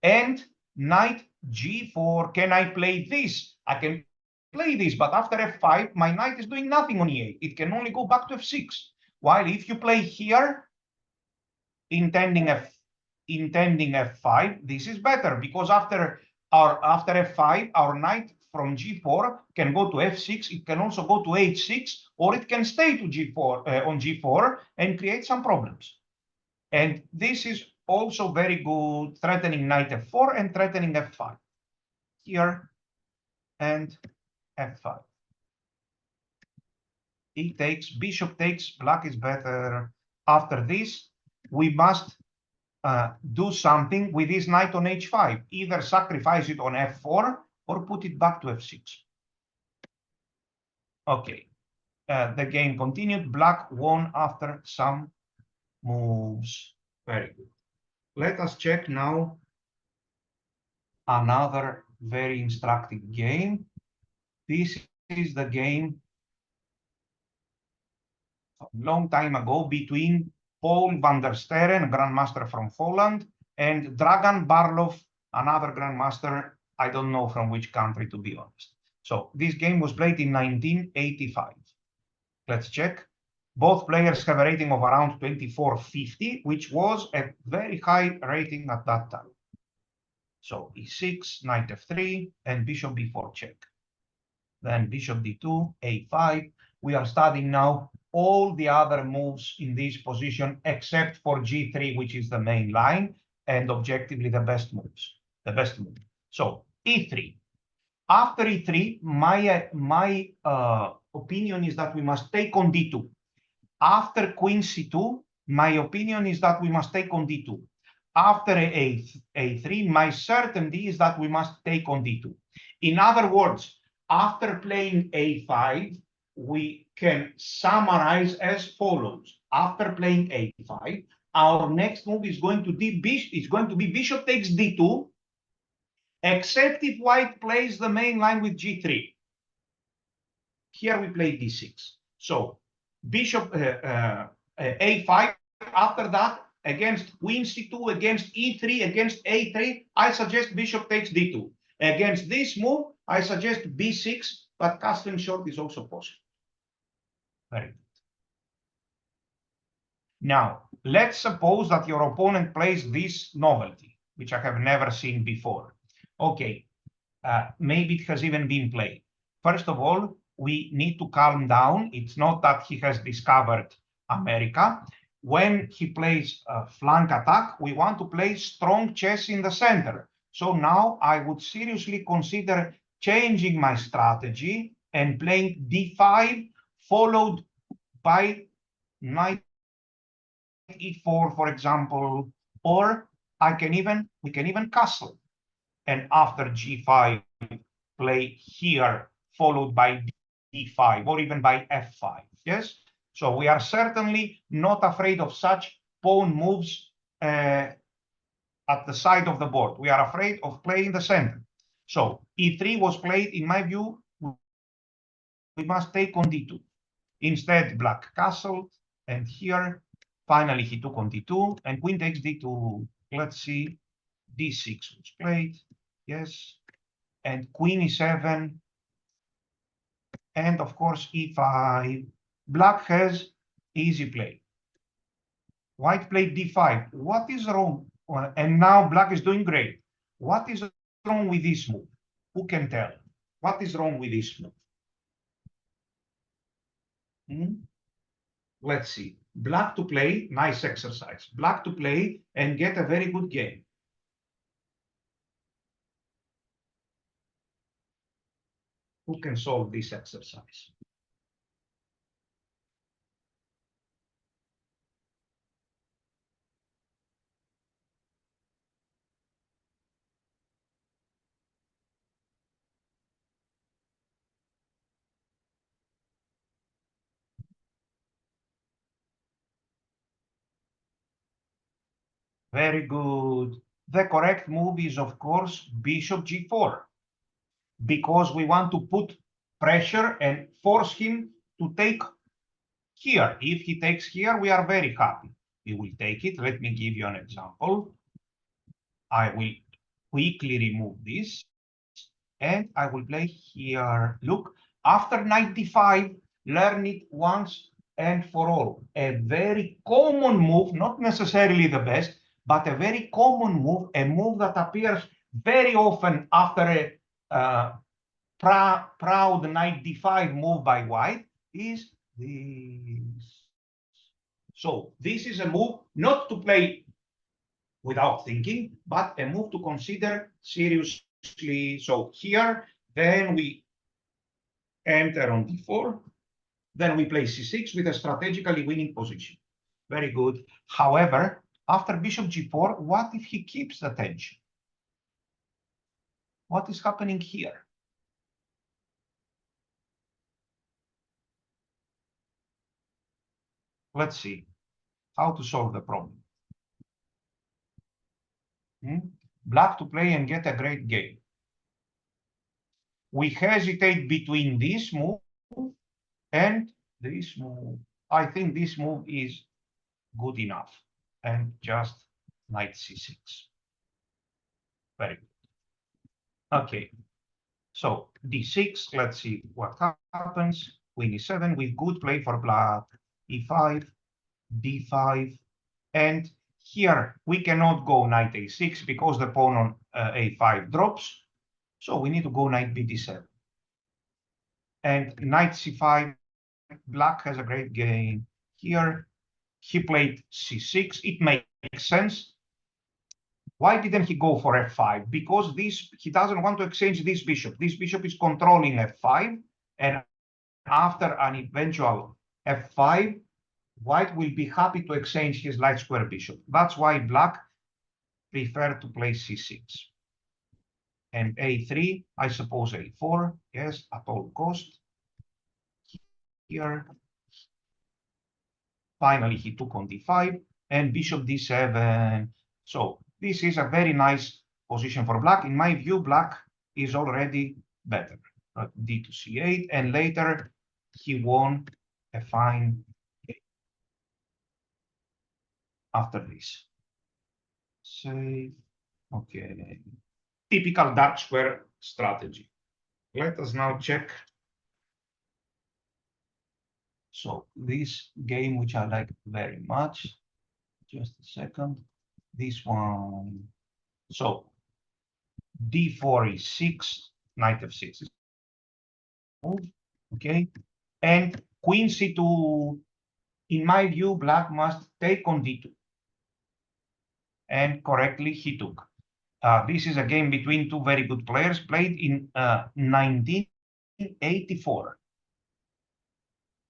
and knight g4. Can I play this? I can play this, but after f5, my knight is doing nothing on e8. It can only go back to f6. While if you play here, intending f5, this is better, because after f5, our knight from g4 can go to f6. It can also go to h6, or it can stay to g4 on g4 and create some problems. And this is also very good, threatening knight f4 and threatening f5 here, and f5. E takes, bishop takes, black is better. After this, we must do something with this knight on h5, either sacrifice it on f4 or put it back to f6. Okay, the game continued. Black won after some moves. Very good. Let us check now another very instructive game. This is the game a long time ago between Paul van der Sterren, grandmaster from Holland, and Dragan Barlov, another grandmaster, I don't know from which country, to be honest. So this game was played in 1985. Let's check. Both players have a rating of around 2450, which was a very high rating at that time. So e6, knight f3, and bishop b4 check. Then bishop d2, a5. We are studying now all the other moves in this position except for g3, which is the main line, and objectively the best moves, the best move. So e3. After e3, my opinion is that we must take on d2. After queen c2, my opinion is that we must take on d2. After a3, my certainty is that we must take on d2. In other words, after playing a5, we can summarize as follows. After playing a5, our next move is going to be bishop takes d2, except if white plays the main line with g3. Here we play d6. So bishop a5. After that, against queen c2, against e3, against a3, I suggest bishop takes d2. Against this move, I suggest b6, but castling short is also possible. Very good. Now, let's suppose that your opponent plays this novelty, which I have never seen before. Okay, maybe it has even been played. First of all, we need to calm down. It's not that he has discovered America. When he plays a flank attack, we want to play strong chess in the center. So now I would seriously consider changing my strategy and playing d5, followed by knight e4, for example, or we can even castle. And after g5, play here, followed by d5, or even by f5. Yes? So we are certainly not afraid of such pawn moves at the side of the board. We are afraid of playing the center. So e3 was played, in my view, we must take on d2. Instead, black castled, and here, finally, he took on d2, and queen takes d2. Let's see, d6 was played, yes, and queen e7, and of course, e5. Black has easy play. White played d5. What is wrong? And now black is doing great. What is wrong with this move? Who can tell? What is wrong with this move? Let's see. Black to play, nice exercise. Black to play and get a very good game. Who can solve this exercise? Very good. The correct move is, of course, bishop g4, because we want to put pressure and force him to take here. If he takes here, we are very happy. We will take it. Let me give you an example. I will quickly remove this, and I will play here. Look, after knight d5, learn it once and for all. A very common move, not necessarily the best, but a very common move, a move that appears very often after a proud knight d5 move by white, is this. So this is a move not to play without thinking, but a move to consider seriously. So here, then we enter on d4, then we play c6 with a strategically winning position. Very good. However, after bishop g4, what if he keeps the tension? What is happening here? Let's see how to solve the problem. Black to play and get a great game. We hesitate between this move and this move. I think this move is good enough, and just knight c6. Very good. Okay, so d6, let's see what happens. Queen e7 with good play for black, e5, d5, and here we cannot go knight a6 because the pawn on a5 drops, so we need to go knight bd7. And knight c5, black has a great game. Here he played c6. It makes sense. Why didn't he go for f5? Because he doesn't want to exchange this bishop. This bishop is controlling f5, and after an eventual f5, white will be happy to exchange his light square bishop. That's why black preferred to play c6. And a3, I suppose a4, yes, at all cost. Here, finally, he took on d5 and bishop d7. So this is a very nice position for black. In my view, black is already better. D to c8, and later he won a fine game after this. Save. Okay. Typical dark square strategy. Let us now check. So this game, which I like very much, just a second, this one. So d4 is 6, knight f6 is move, okay? And queen c2, in my view, black must take on d2. And correctly, he took. This is a game between two very good players, played in 1984.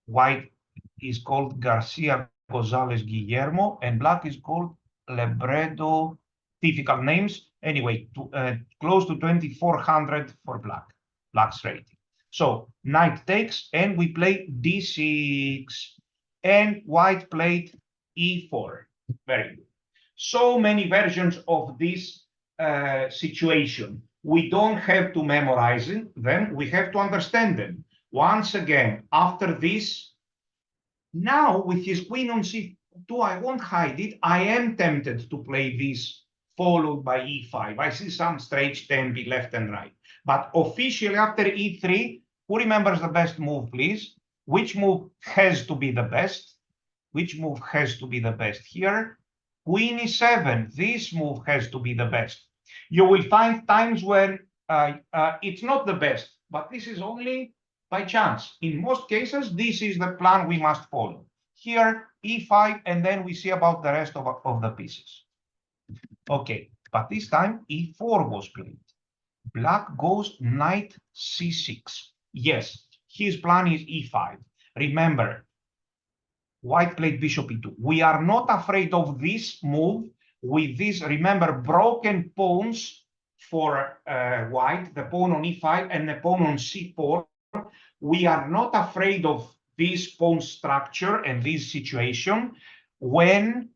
White is called Garcia Gonzalez Guillermo, and black is called Lebredo. Difficult names. Anyway, close to 2,400 for black. Black's rating. So knight takes, and we play d6, and white played e4. Very good. So many versions of this situation. We don't have to memorize them. We have to understand them. Once again, after this, now with his queen on c2, I won't hide it. I am tempted to play this followed by e5. I see some strange tempi left and right. But officially after e3, who remembers the best move, please? Which move has to be the best? Which move has to be the best here? Queen e7. This move has to be the best. You will find times when it's not the best, but this is only by chance. In most cases, this is the plan we must follow. Here, e5, and then we see about the rest of the pieces. Okay, but this time e4 was played. Black goes knight c6. Yes, his plan is e5. Remember, white played bishop e2. We are not afraid of this move with this, remember, broken pawns for white, the pawn on e5 and the pawn on c4. We are not afraid of this pawn structure and this situation when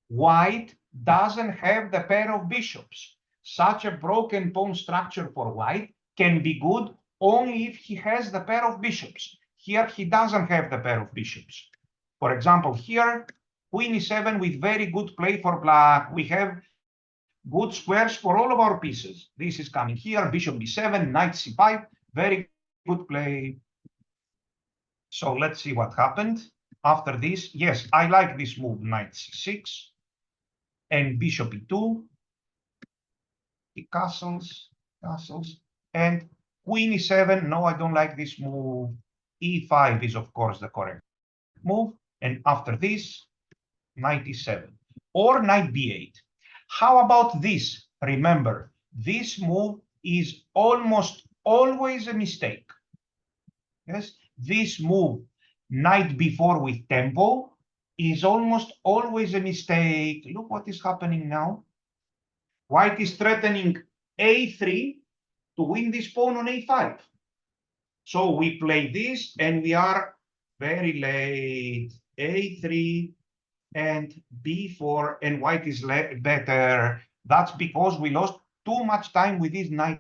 white doesn't have the pair of bishops. Such a broken pawn structure for white can be good only if he has the pair of bishops. Here he doesn't have the pair of bishops. For example, here, queen e7 with very good play for black. We have good squares for all of our pieces. This is coming here, bishop b7, knight c5, very good play. So let's see what happened after this. Yes, I like this move, knight c6 and bishop e2, the castles, and queen e7. No, I don't like this move. e5 is, of course, the correct move. And after this, knight e7 or knight b8. How about this? Remember, this move is almost always a mistake. Yes, this move, knight b4 with tempo, is almost always a mistake. Look what is happening now. White is threatening a3 to win this pawn on a5. So we play this and we are very late. a3 and b4, and white is better. That's because we lost too much time with this knight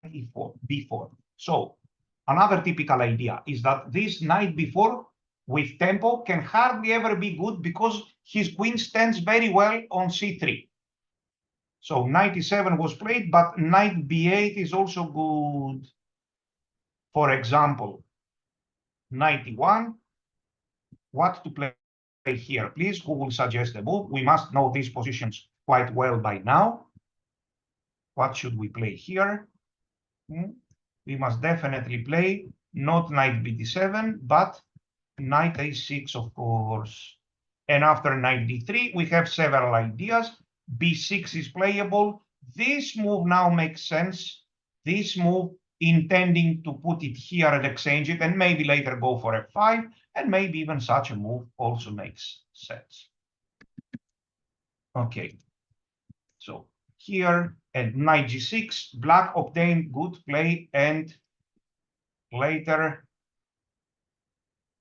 e4, b4. So another typical idea is that this knight b4 with tempo can hardly ever be good because his queen stands very well on c3. So knight e7 was played, but knight b8 is also good. For example, knight e1. What to play here, please? Who will suggest the move? We must know these positions quite well by now. What should we play here? We must definitely play not knight b7, but knight a6, of course. And after knight d3, we have several ideas. b6 is playable. This move now makes sense. This move, intending to put it here and exchange it, and maybe later go for f5, and maybe even such a move also makes sense. Okay, so here at knight g6, black obtained good play, and later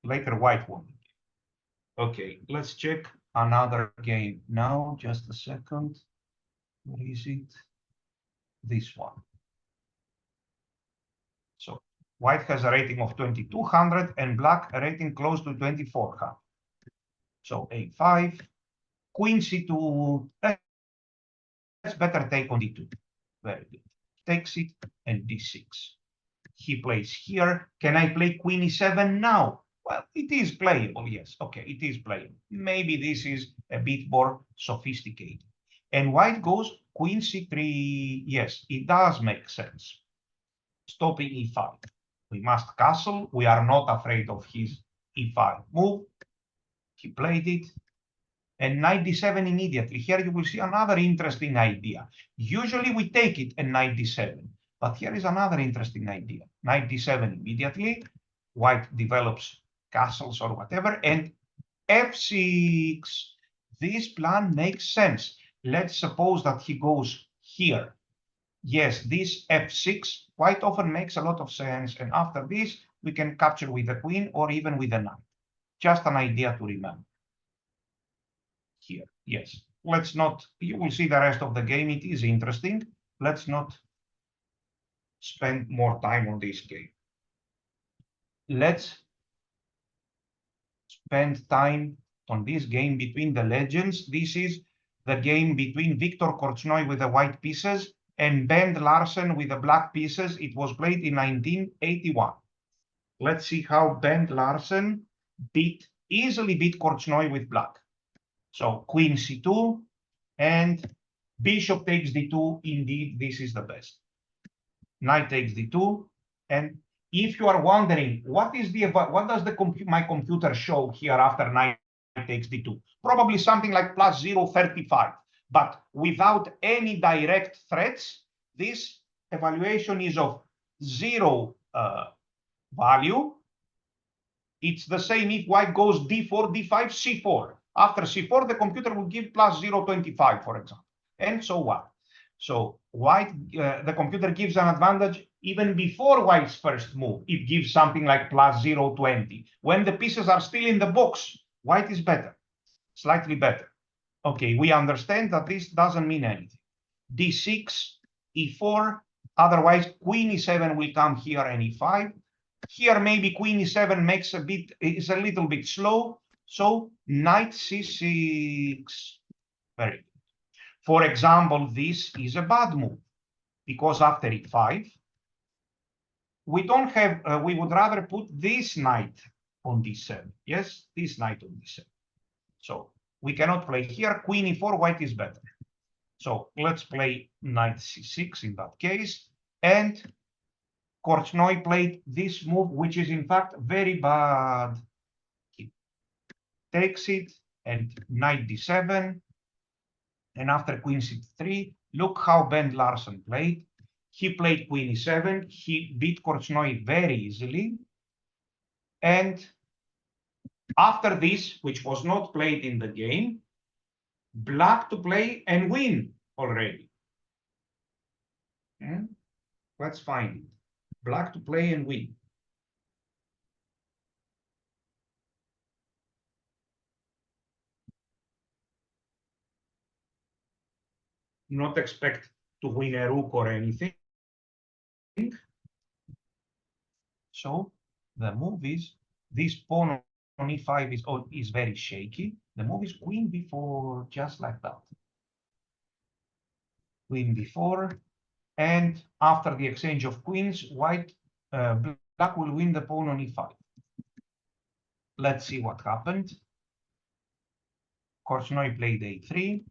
white won. Okay, let's check another game now. Just a second. Where is it? This one. So white has a rating of 2200 and black a rating close to 2400. So a5, queen c2. Let's better take on d2. Very good. Takes it and d6. He plays here. Can I play queen e7 now? Well, it is playable, yes. Okay, it is playable. Maybe this is a bit more sophisticated. And white goes queen c3. Yes, it does make sense. Stopping e5. We must castle. We are not afraid of his e5 move. He played it. And knight d7 immediately. Here you will see another interesting idea. Usually we take it and knight d7. But here is another interesting idea. Knight d7 immediately. White develops castles or whatever. And f6. This plan makes sense. Let's suppose that he goes here. Yes, this f6 quite often makes a lot of sense. And after this, we can capture with the queen or even with the knight. Just an idea to remember. Here, yes. Let's not, you will see the rest of the game. It is interesting. Let's not spend more time on this game. Let's spend time on this game between the legends. This is the game between Viktor Korchnoi with the white pieces and Bent Larsen with the black pieces. It was played in 1981. Let's see how Bent Larsen easily beat Korchnoi with black. So queen c2 and bishop takes d2. Indeed, this is the best. Knight takes d2. And if you are wondering what does my computer show here after knight takes d2? Probably something like plus 0.35. But without any direct threats, this evaluation is of 0 value. It's the same if white goes d4, d5, c4. After c4, the computer will give plus 0.25, for example, and so on. So white, the computer gives an advantage even before white's first move. It gives something like plus 0.20. When the pieces are still in the box, white is better, slightly better. Okay, we understand that this doesn't mean anything. D6, E4, otherwise queen E7 will come here and E5. Here maybe queen E7 makes is a little bit slow, so knight C6. Very good. For example, this is a bad move because after E5, we don't have, we would rather put this knight on D7. Yes, this knight on D7. So we cannot play here. Queen E4, white is better. So let's play knight C6 in that case. And Korchnoi played this move, which is in fact very bad. He takes it and knight D7. And after queen C3, look how Ben Larsen played. He played queen E7. He beat Korchnoi very easily. And after this, which was not played in the game, black to play and win already. Let's find it. Black to play and win. Not expect to win a rook or anything. So the move is this pawn on e5 is very shaky. The move is queen b4, just like that. Queen b4, and after the exchange of queens, black will win the pawn on e5. Let's see what happened. Korchnoi played a3,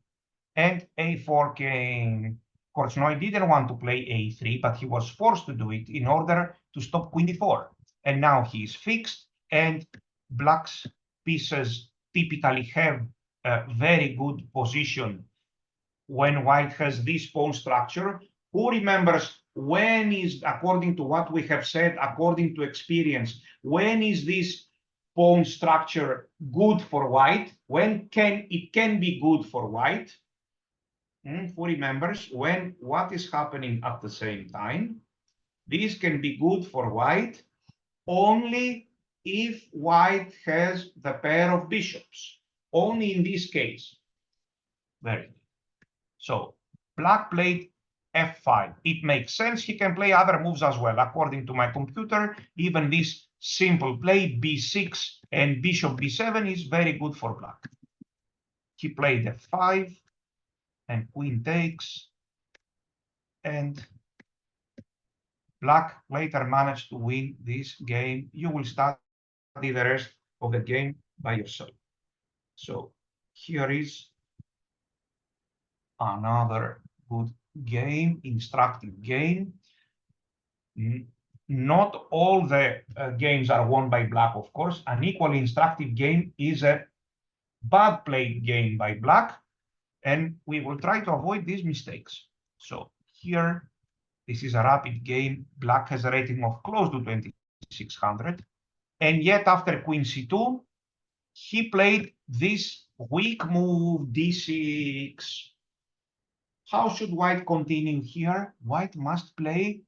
and a4 came. Korchnoi didn't want to play a3, but he was forced to do it in order to stop queen d4. And now he is fixed, and black's pieces typically have a very good position when white has this pawn structure. Who remembers when is, according to what we have said, according to experience, when is this pawn structure good for white? When it can be good for white? Who remembers when what is happening at the same time? This can be good for white only if white has the pair of bishops. Only in this case. Very good. So black played f5. It makes sense. He can play other moves as well. According to my computer, even this simple play b6 and bishop b7 is very good for black. He played f5 and queen takes, and black later managed to win this game. You will study the rest of the game by yourself. So here is another good game, instructive game. Not all the games are won by black, of course. An equally instructive game is a bad played game by black, and we will try to avoid these mistakes. So here, this is a rapid game. Black has a rating of close to 2600. And yet after queen c2, he played this weak move, d6. How should white continue here? White must play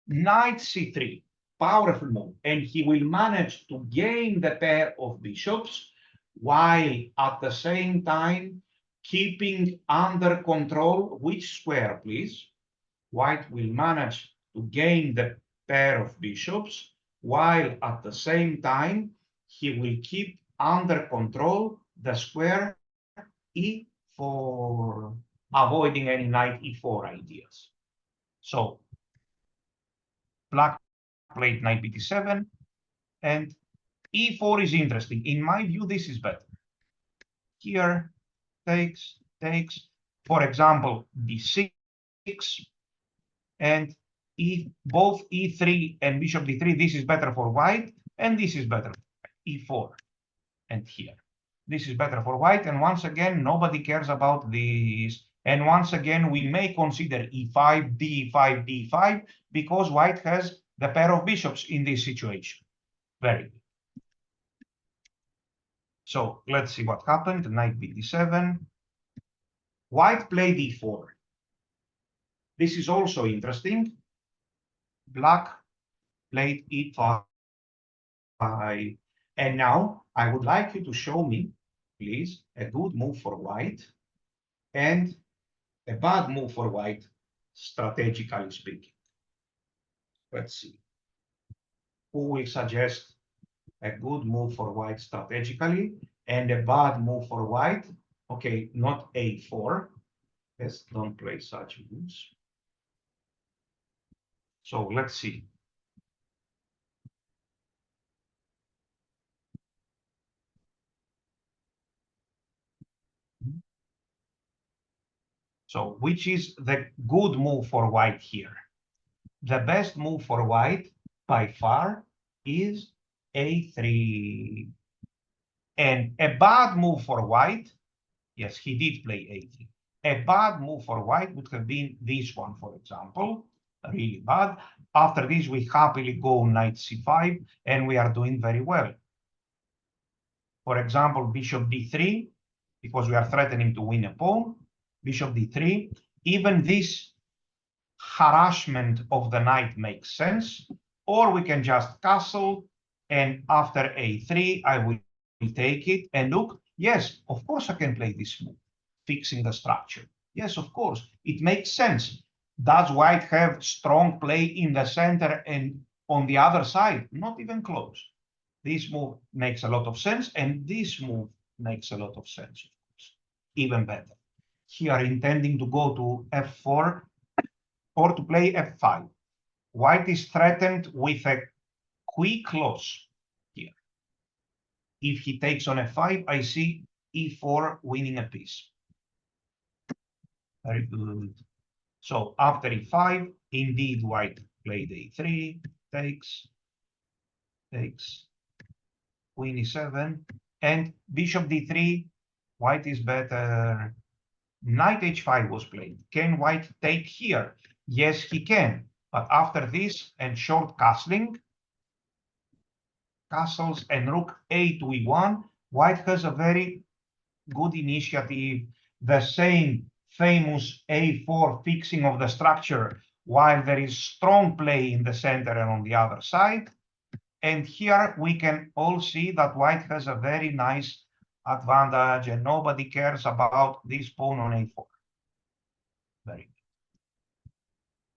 knight c3, powerful move. And he will manage to gain the pair of bishops while at the same time keeping under control, which square, please? White will manage to gain the pair of bishops, while at the same time, he will keep under control the square e4, avoiding any knight e4 ideas. So black played knight b7, and e4 is interesting. In my view, this is better. Here, takes, for example, d6, and both e3 and bishop d3, this is better for white, and this is better, e4, and here. This is better for white, and once again, nobody cares about this. And once again, we may consider e5, d5, d5, because white has the pair of bishops in this situation. Very good. So let's see what happened. Knight b7. White played e4. This is also interesting. Black played e5. And now I would like you to show me please, a good move for white and a bad move for white, strategically speaking. Let's see. Who will suggest a good move for white strategically and a bad move for white? Okay, not a4. Let's don't play such moves. So let's see. So which is the good move for white here? The best move for white by far is a3. And a bad move for white, yes, he did play a3. A bad move for white would have been this one, for example, really bad. After this, we happily go knight c5, and we are doing very well. For example, bishop d3, because we are threatening to win a pawn, bishop d3. Even this harassment of the knight makes sense, or we can just castle, and after a3, I will take it. And look, yes, of course I can play this move, fixing the structure. Yes, of course, it makes sense. Does white have strong play in the center and on the other side? Not even close. This move makes a lot of sense, and this move makes a lot of sense, of course, even better. Here, intending to go to f4 or to play f5. White is threatened with a quick loss here. If he takes on f5, I see e4 winning a piece. Very good. So after e5, indeed, white played a3, takes, queen e7, and bishop d3, white is better. Knight h5 was played. Can white take here? Yes, he can. But after this and short castling, castles and rook a to e1, white has a very good initiative. The same famous a4 fixing of the structure, while there is strong play in the center and on the other side. And here we can all see that white has a very nice advantage, and nobody cares about this pawn on a4. Very good.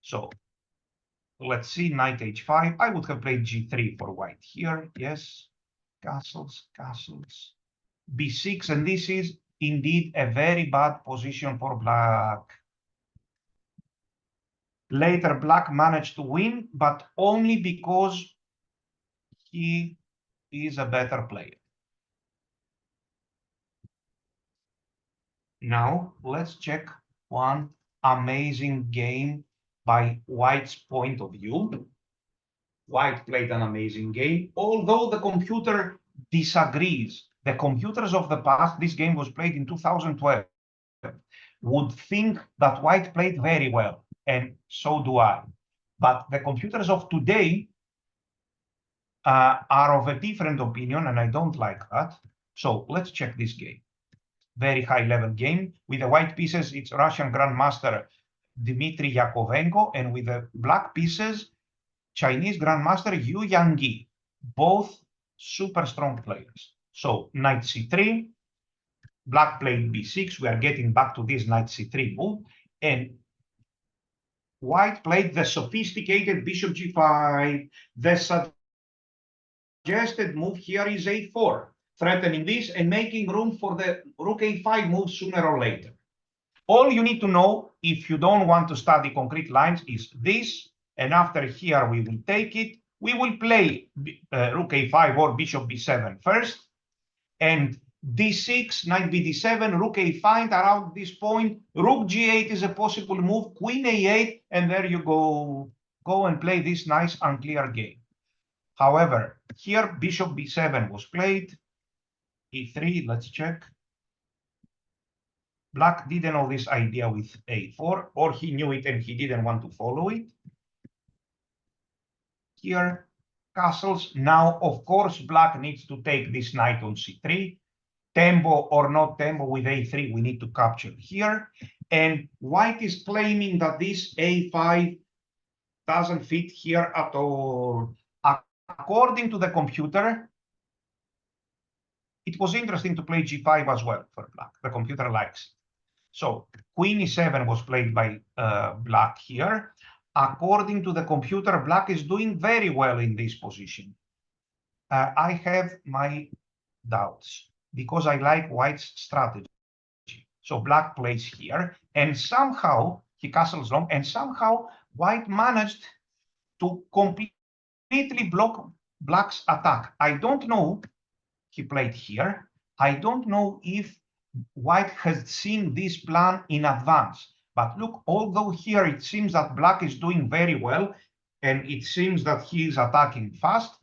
So let's see, knight h5. I would have played g3 for white here. Yes, castles, castles. b6, and this is indeed a very bad position for black. Later, black managed to win, but only because he is a better player. Now, let's check one amazing game by White's point of view. White played an amazing game, although the computer disagrees. The computers of the past, this game was played in 2012, would think that White played very well, and so do I. But the computers of today are of a different opinion, and I don't like that. So let's check this game. Very high-level game. With the white pieces, it's Russian Grandmaster Dmitry Yakovenko, and with the black pieces, Chinese Grandmaster Yu Yangyi, both super strong players. So knight c3, black played b6. We are getting back to this knight c3 move, and white played the sophisticated bishop g5. The suggested move here is a4, threatening this and making room for the rook a5 move sooner or later. All you need to know, if you don't want to study concrete lines, is this. And after here, we will take it. We will play rook a5 or bishop b7 first. And d6, knight bd7, rook a5 around this point. Rook g8 is a possible move. Queen a8, and there you go. Go and play this nice unclear game. However, here bishop b7 was played. e3, let's check. Black didn't know this idea with a4, or he knew it and he didn't want to follow it. Here, castles. Now, of course, black needs to take this knight on c3. Tempo or not tempo with a3, we need to capture here. And white is claiming that this a5 doesn't fit here at all. According to the computer, it was interesting to play g5 as well for black. The computer likes it. So queen e7 was played by black here. According to the computer, black is doing very well in this position. I have my doubts because I like white's strategy. So black plays here, and somehow he castles long, and somehow white managed to completely block black's attack. I don't know, he played here. I don't know if white has seen this plan in advance. But look, although here it seems that black is doing very well, and it seems that he is attacking fast,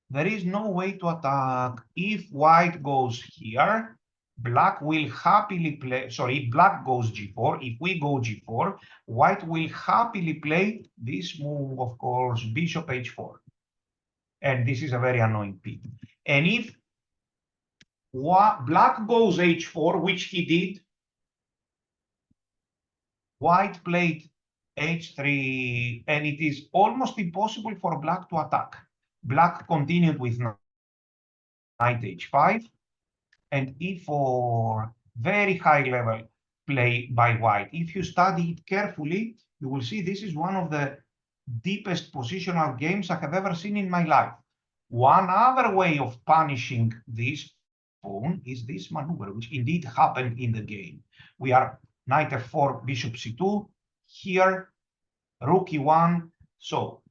there is no way to attack. If white goes here, black will happily play, sorry, if black goes g4, if we go g4, white will happily play this move, of course, bishop h4. And this is a very annoying piece. And if black goes h4, which he did, white played h3, and it is almost impossible for black to attack. Black continued with knight h5 and e4, very high level play by white. If you study it carefully, you will see this is one of the deepest positional games I have ever seen in my life. One other way of punishing this pawn is this maneuver, which indeed happened in the game. We are knight f4, bishop c2, here, rook e1. So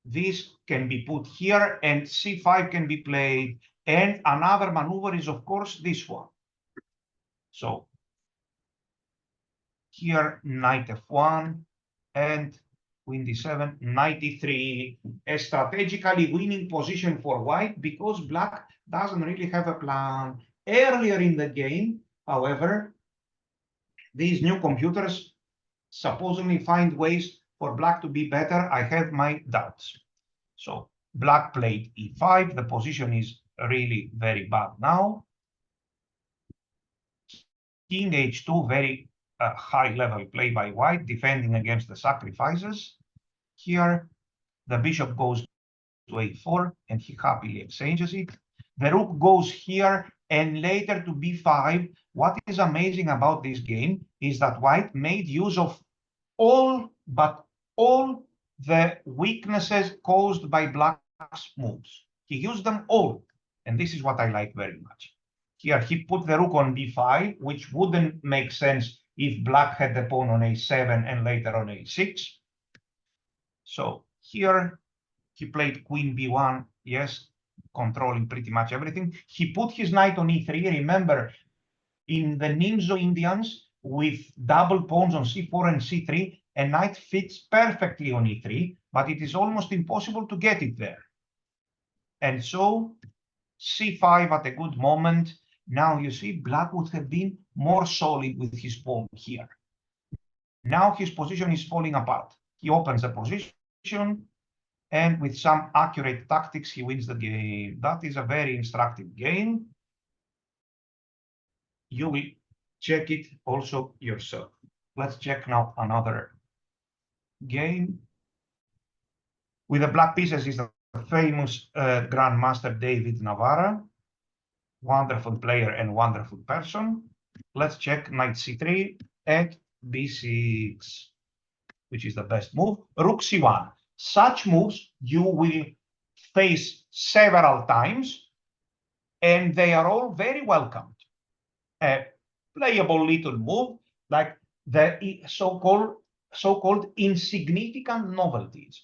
this can be put here, and c5 can be played. And another maneuver is, of course, this one. So here, knight f1, and queen d7, knight e3, a strategically winning position for white because black doesn't really have a plan. Earlier in the game, however, these new computers supposedly find ways for black to be better. I have my doubts. So black played e5. The position is really very bad now. King h2, very high level play by white, defending against the sacrifices. Here, the bishop goes to a4, and he happily exchanges it. The rook goes here, and later to b5. What is amazing about this game is that white made use of all the weaknesses caused by black's moves. He used them all, and this is what I like very much. Here, he put the rook on b5, which wouldn't make sense if black had the pawn on a7 and later on a6. So here, he played queen b1, yes, controlling pretty much everything. He put his knight on e3. Remember, in the Nimzo Indians, with double pawns on c4 and c3, a knight fits perfectly on e3, but it is almost impossible to get it there. And so c5 at a good moment. Now you see black would have been more solid with his pawn here. Now his position is falling apart. He opens the position, and with some accurate tactics, he wins the game. That is a very instructive game. You will check it also yourself. Let's check now another game. With the black pieces is the famous Grandmaster David Navarra. Wonderful player and wonderful person. Let's check knight c3 and b6, which is the best move. Rook c1. Such moves you will face several times, and they are all very welcomed. A playable little move like the so-called insignificant novelties.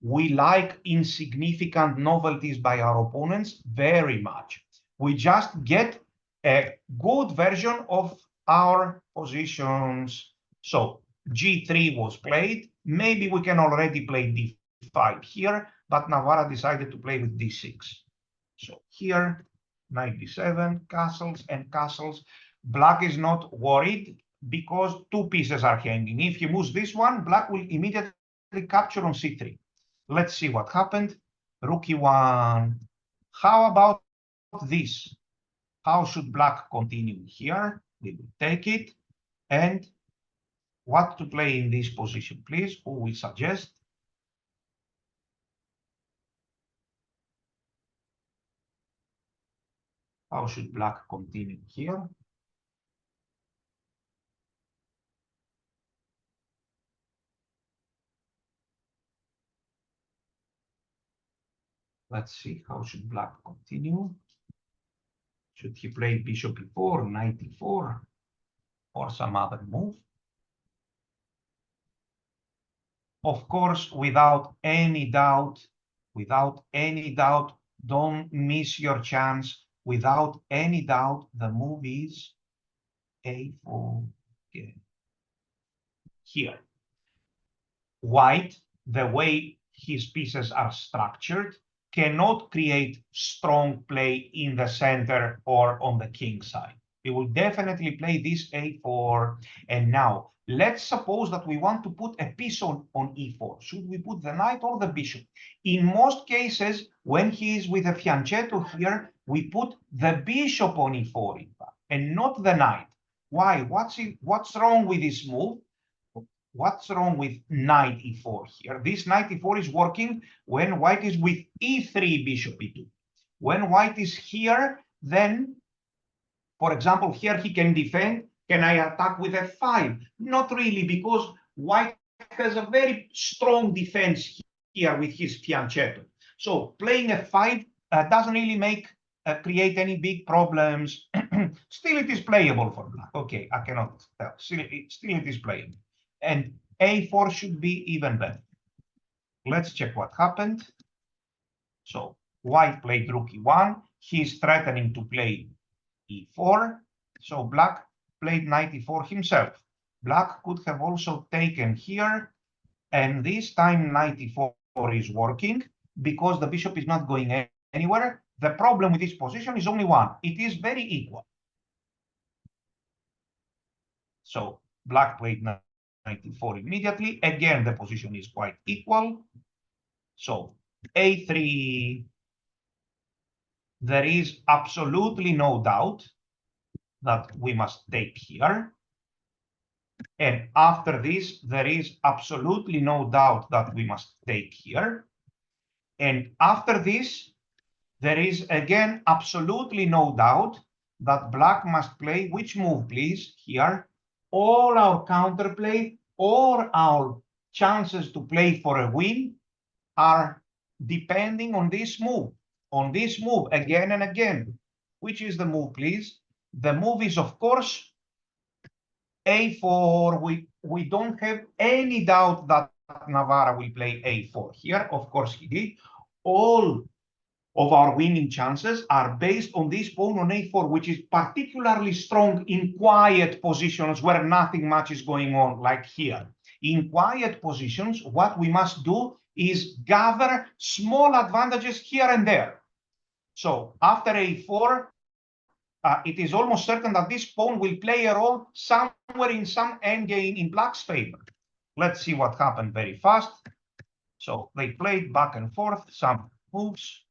We like insignificant novelties by our opponents very much. We just get a good version of our positions. So g3 was played. Maybe we can already play d5 here, but Navarra decided to play with d6. So here, knight d7, castles and castles. Black is not worried because two pieces are hanging. If he moves this one, black will immediately capture on c3. Let's see what happened. Rook e1. How about this? How should black continue here? We will take it. And what to play in this position, please? Who will suggest? How should black continue here? Let's see, how should black continue? Should he play bishop e4, knight e4, or some other move? Of course, without any doubt, don't miss your chance. Without any doubt, the move is a4 again. Here. White, the way his pieces are structured, cannot create strong play in the center or on the king side. He will definitely play this a4. And now, let's suppose that we want to put a piece on e4. Should we put the knight or the bishop? In most cases, when he is with a fianchetto here, we put the bishop on e4 in fact, and not the knight. Why? What's wrong with this move? What's wrong with knight e4 here? This knight e4 is working when white is with e3, bishop e2. When white is here, then, for example, here he can defend. Can I attack with f5? Not really, because white has a very strong defense here with his fianchetto. So playing f5 doesn't really create any big problems. Still, it is playable for black. Okay, I cannot tell. Still, it is playable. And a4 should be even better. Let's check what happened. So white played rook e1. He's threatening to play e4. So black played knight e4 himself. Black could have also taken here. And this time knight e4 is working because the bishop is not going anywhere. The problem with this position is only one. It is very equal. So black played knight e4 immediately. Again, the position is quite equal. So a3, there is absolutely no doubt that we must take here. And after this, there is absolutely no doubt that we must take here. And after this, there is again absolutely no doubt that black must play which move, please? Here, all our counterplay or our chances to play for a win are depending on this move again and again. Which is the move, please? The move is, of course, a4. We don't have any doubt that Navarra will play a4 here. Of course he did. All of our winning chances are based on this pawn on a4, which is particularly strong in quiet positions where nothing much is going on, like here. In quiet positions, what we must do is gather small advantages here and there. So after a4, it is almost certain that this pawn will play a role somewhere in some endgame in black's favor. Let's see what happened very fast. So they played back and forth some moves.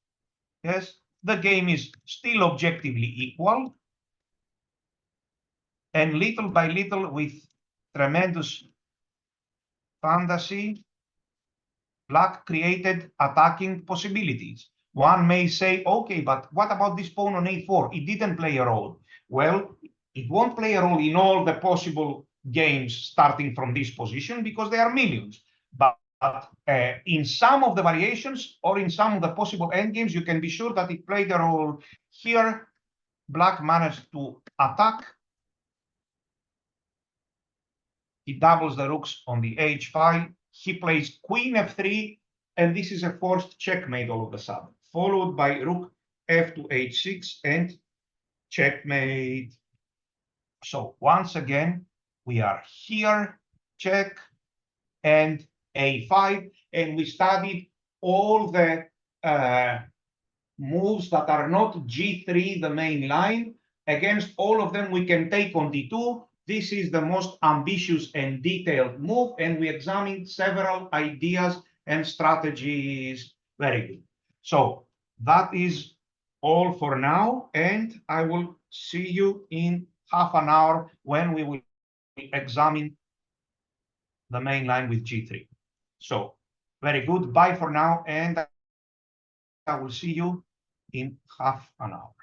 Yes, the game is still objectively equal. And little by little, with tremendous fantasy, black created attacking possibilities. One may say, okay, but what about this pawn on a4? It didn't play a role. Well, it won't play a role in all the possible games starting from this position because there are millions. But in some of the variations or in some of the possible endgames, you can be sure that it played a role. Here, black managed to attack. He doubles the rooks on the h5. He plays queen f3, and this is a forced checkmate all of a sudden, followed by rook f to h6 and checkmate. So once again, we are here, check, and a5, and we studied all the moves that are not g3, the main line. Against all of them, we can take on d2. This is the most ambitious and detailed move, and we examined several ideas and strategies. Very good. So that is all for now, and I will see you in half an hour when we will examine the main line with g3. So very good. Bye for now, and I will see you in half an hour.